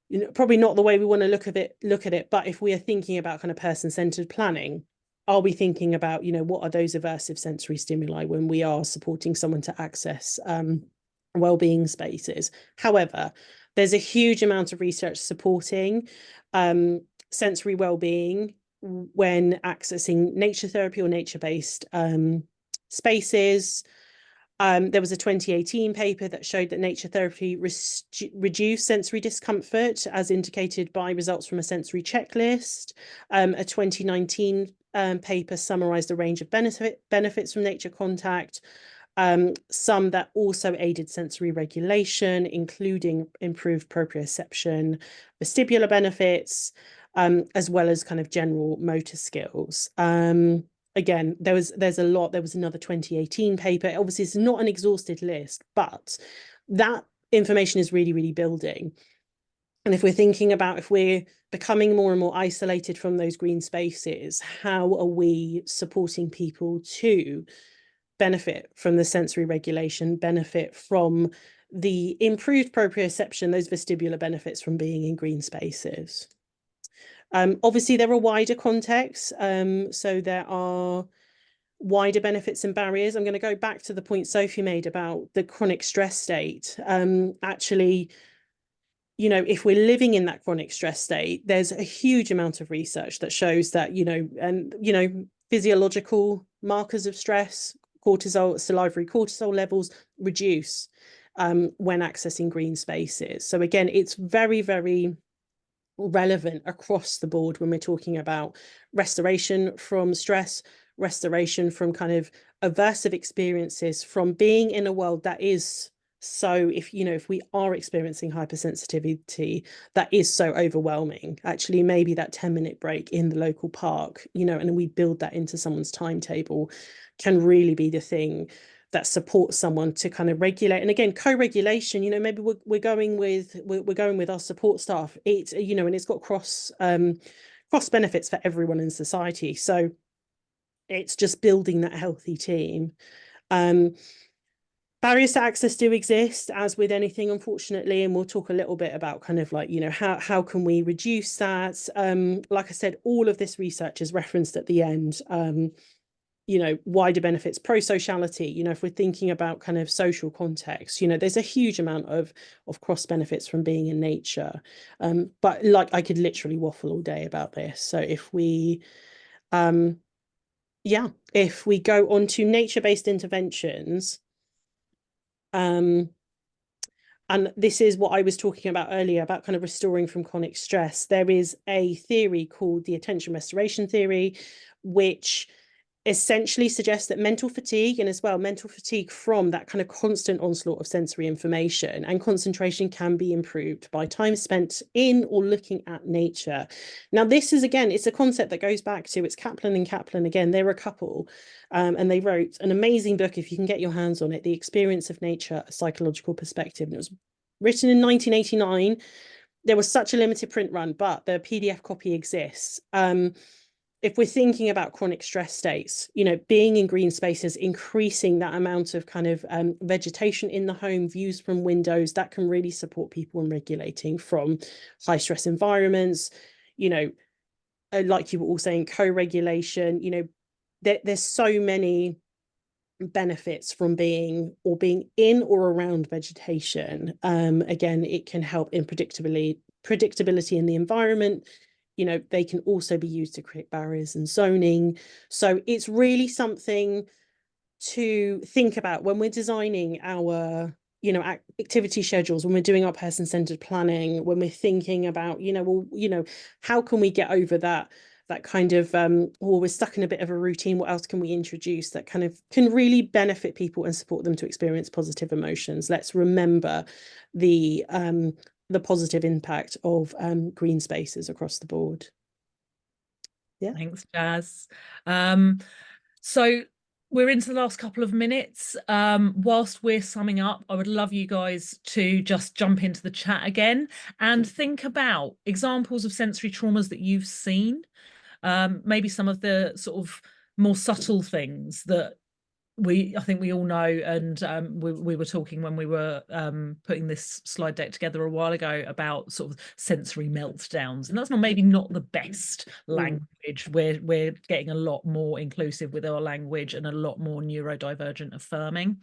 you know, probably not the way we want to look at it. But if we are thinking about kind of person-centered planning, are we thinking about, you know, what are those aversive sensory stimuli when we are supporting someone to access well-being spaces? However, there's a huge amount of research supporting sensory well-being when accessing nature therapy or nature-based spaces. There was a 2018 paper that showed that nature therapy reduced sensory discomfort, as indicated by results from a sensory checklist. A 2019 paper summarized a range of benefits from nature contact, some that also aided sensory regulation, including improved proprioception, vestibular benefits, as well as kind of general motor skills. Again, there's a lot. There was another 2018 paper. Obviously, it's not an exhausted list, but that information is really, really building. And if we're thinking about, if we're becoming more and more isolated from those green spaces, how are we supporting people to benefit from the sensory regulation, benefit from the improved proprioception, those vestibular benefits from being in green spaces? Obviously, there are wider contexts. So there are wider benefits and barriers. I'm going to go back to the point Sophie made about the chronic stress state. Actually, you know, if we're living in that chronic stress state, there's a huge amount of research that shows that, you know, physiological markers of stress, cortisol, salivary cortisol levels reduce when accessing green spaces. So again, it's very, very relevant across the board when we're talking about restoration from stress, restoration from kind of aversive experiences, from being in a world that is so, if we are experiencing hypersensitivity that is so overwhelming, actually maybe that 10-minute break in the local park, you know, and we build that into someone's timetable, can really be the thing that supports someone to kind of regulate. And again, co-regulation, you know, maybe we're going with our support staff. It's, you know, and it's got cross benefits for everyone in society. So it's just building that healthy team. Barriers to access do exist, as with anything, unfortunately, and we'll talk a little bit about kind of like, you know, how can we reduce that? Like I said, all of this research is referenced at the end. You know, wider benefits, pro-sociality, you know, if we're thinking about kind of social context, you know, there's a huge amount of cross benefits from being in nature. But like, I could literally waffle all day about this. So if we, if we go on to nature-based interventions, and this is what I was talking about earlier about kind of restoring from chronic stress. There is a theory called the attention restoration theory, which essentially suggests that mental fatigue, and as well mental fatigue from that kind of constant onslaught of sensory information and concentration, can be improved by time spent in or looking at nature. Now, this is, again, it's a concept that goes back to, it's Kaplan and Kaplan again. They're a couple, and they wrote an amazing book, if you can get your hands on it, The Experience of Nature, a Psychological Perspective. And it was written in 1989. There was such a limited print run, but the PDF copy exists. If we're thinking about chronic stress states, you know, being in green spaces, increasing that amount of kind of vegetation in the home, views from windows, that can really support people in regulating from high stress environments. You know, like you were all saying, co-regulation, you know, there's so many benefits from being in or around vegetation. Again, it can help in predictability in the environment. You know, they can also be used to create barriers and zoning. So it's really something to think about when we're designing our, you know, activity schedules, when we're doing our person-centered planning, when we're thinking about, you know, well, you know, how can we get over that kind of, or we're stuck in a bit of a routine, what else can we introduce that kind of can really benefit people and support them to experience positive emotions? Let's remember the the positive impact of green spaces across the board. Yeah. Thanks, Jazz. So we're into the last couple of minutes. Whilst we're summing up, I would love you guys to just jump into the chat again and think about examples of sensory traumas that you've seen. Maybe some of the sort of more subtle things that I think we all know, and we were talking when we were putting this slide deck together a while ago about sort of sensory meltdowns, and that's maybe not the best language. We're getting a lot more inclusive with our language and a lot more neurodivergent affirming.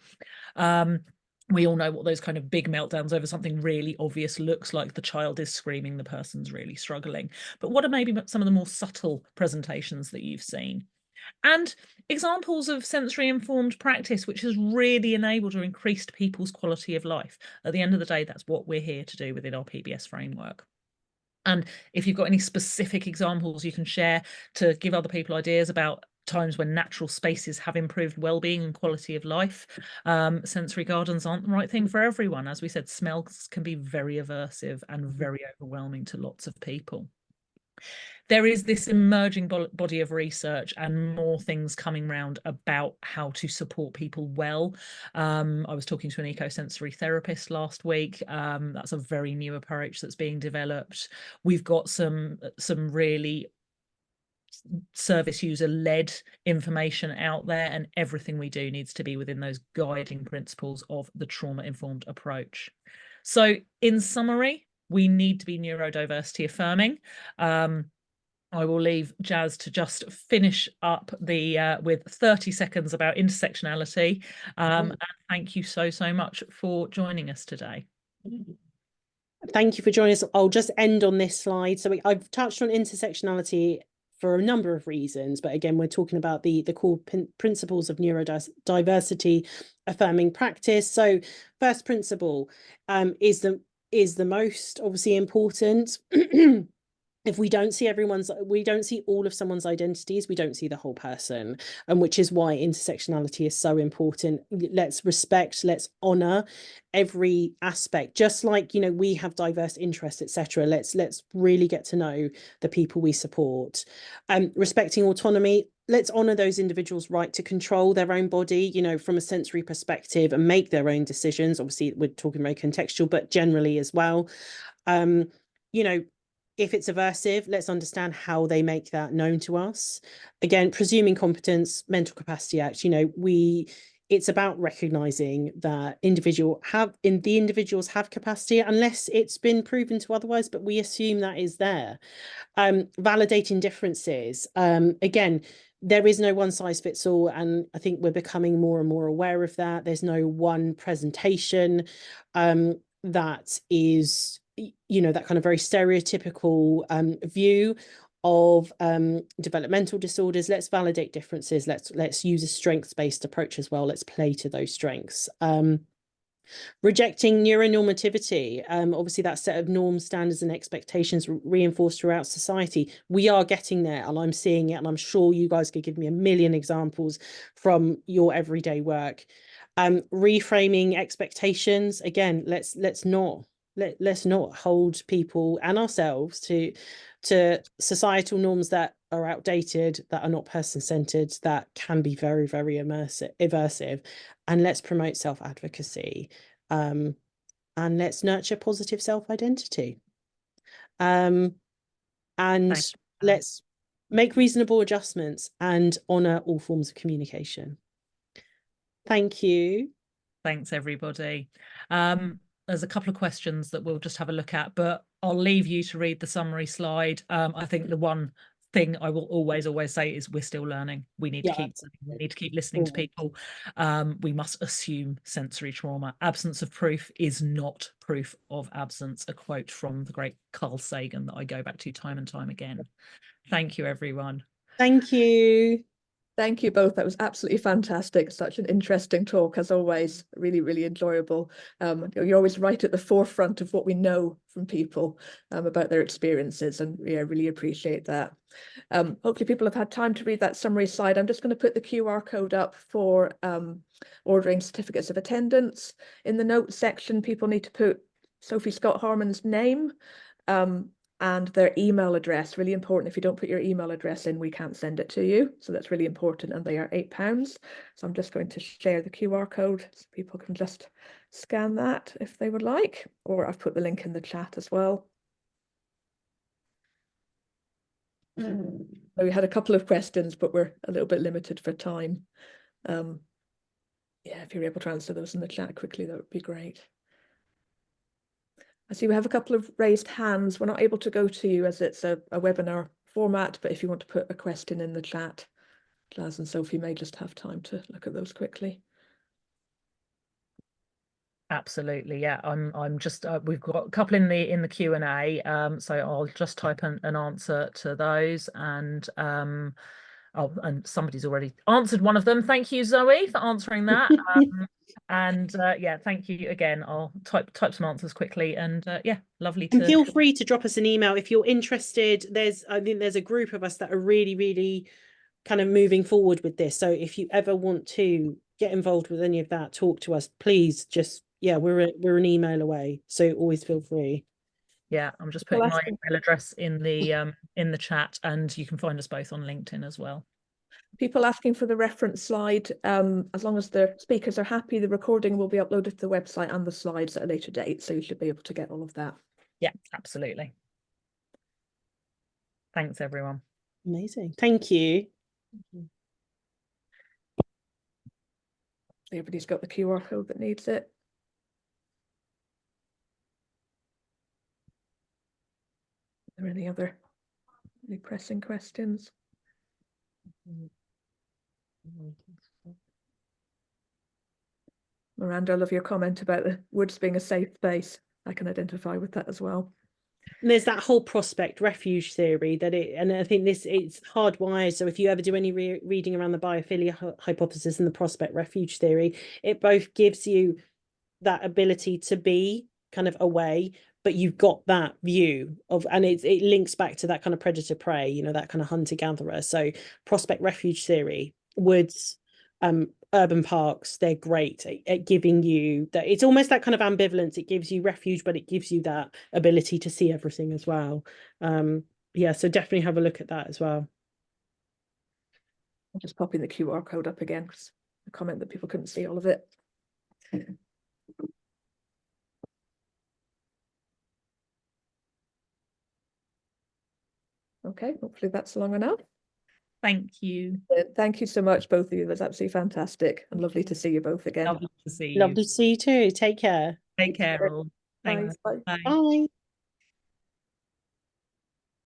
We all know what those kind of big meltdowns over something really obvious looks like. The child is screaming, the person's really struggling. But what are maybe some of the more subtle presentations that you've seen? And examples of sensory informed practice, which has really enabled or increased people's quality of life. At the end of the day, that's what we're here to do within our PBS framework. And if you've got any specific examples you can share to give other people ideas about times when natural spaces have improved well-being and quality of life. Sensory gardens aren't the right thing for everyone. As we said, smells can be very aversive and very overwhelming to lots of people. There is this emerging body of research and more things coming around about how to support people well. I was talking to an ecosensory therapist last week. That's a very new approach that's being developed. We've got some really service user led information out there, and everything we do needs to be within those guiding principles of the trauma informed approach. So in summary, we need to be neurodiversity affirming. I will leave Jazz to just finish up the with 30 seconds about intersectionality. And thank you so much for joining us today. Thank you for joining us. I'll just end on this slide. So I've touched on intersectionality for a number of reasons, but again, we're talking about the core principles of neurodiversity affirming practice. So first principle is the most obviously important. If we don't see all of someone's identities, we don't see the whole person, and which is why intersectionality is so important. Let's respect, let's honor every aspect, just like, you know, we have diverse interests, etc. Let's really get to know the people we support. Respecting autonomy, let's honor those individuals' right to control their own body, you know, from a sensory perspective, and make their own decisions. Obviously, we're talking very contextual, but generally as well. You know, if it's aversive, let's understand how they make that known to us. Again, presuming competence, Mental Capacity Act, you know, it's about recognizing that individuals have capacity unless it's been proven to otherwise, but we assume that is there. Validating differences. Again, there is no one size fits all, and I think we're becoming more and more aware of that. There's no one presentation that is, you know, that kind of very stereotypical view of developmental disorders. Let's validate differences. Let's use a strengths-based approach as well. Let's play to those strengths. Rejecting neuronormativity. Obviously, that set of norms, standards, and expectations reinforced throughout society. We are getting there, and I'm seeing it, and I'm sure you guys could give me a million examples from your everyday work. Reframing expectations. Again, let's not hold people and ourselves to societal norms that are outdated, that are not person-centered, that can be very, very aversive. And let's promote self-advocacy, and let's nurture positive self-identity. And let's make reasonable adjustments and honor all forms of communication. Thank you. Thanks, everybody. There's a couple of questions that we'll just have a look at, but I'll leave you to read the summary slide. I think the one thing I will always say is we're still learning. We need to keep learning. We need to keep listening to people. We must assume sensory trauma. Absence of proof is not proof of absence. A quote from the great Carl Sagan that I go back to time and time again. Thank you, everyone. Thank you. Thank you both. That was absolutely fantastic. Such an interesting talk, as always. Really, really enjoyable. You're always right at the forefront of what we know from people about their experiences, and yeah, really appreciate that. Hopefully people have had time to read that summary slide. I'm just going to put the QR code up for ordering certificates of attendance. In the notes section, people need to put Sophie Scott Harmon's name and their email address. Really important. If you don't put your email address in, we can't send it to you. So that's really important, and they are £8. So I'm just going to share the QR code so people can just scan that if they would like, or I've put the link in the chat as well. So we had a couple of questions, but we're a little bit limited for time. Yeah, if you're able to answer those in the chat quickly, that would be great. I see we have a couple of raised hands. We're not able to go to you as it's a webinar format, but if you want to put a question in the chat, Glas and Sophie may just have time to look at those quickly. Absolutely, yeah. I'm just we've got a couple in the Q&A, so I'll just type an answer to those, and and somebody's already answered one of them. Thank you, Zoe, for answering that. And yeah, thank you again. I'll type some answers quickly, and yeah, lovely to. And feel free to drop us an email if you're interested. I think there's a group of us that are really kind of moving forward with this. So if you ever want to get involved with any of that, talk to us, please. Just, yeah, we're an email away, so always feel free. Yeah, I'm just putting my email address in the chat, and you can find us both on LinkedIn as well. People asking for the reference slide, as long as the speakers are happy, the recording will be uploaded to the website and the slides at a later date, so you should be able to get all of that. Yeah, absolutely. Thanks, everyone. Amazing. Thank you. Everybody's got the QR code that needs it. Are there any pressing questions? Miranda, I love your comment about the woods being a safe space. I can identify with that as well. And there's that whole prospect refuge theory and I think it's hardwired. So if you ever do any reading around the biophilia hypothesis and the prospect refuge theory, it both gives you that ability to be kind of away, but you've got that view of, and it links back to that kind of predator prey, you know, that kind of hunter gatherer. So prospect refuge theory, woods, urban parks, they're great at giving you that. It's almost that kind of ambivalence. It gives you refuge, but it gives you that ability to see everything as well. Yeah, so definitely have a look at that as well. I'm just popping the QR code up again because the comment that people couldn't see all of it. Okay, hopefully that's long enough. Thank you. Thank you so much, both of you. That's absolutely fantastic and lovely to see you both again. Lovely to see you. Lovely to see you too. Take care. Take care, all. Thanks. Bye. Bye. Bye.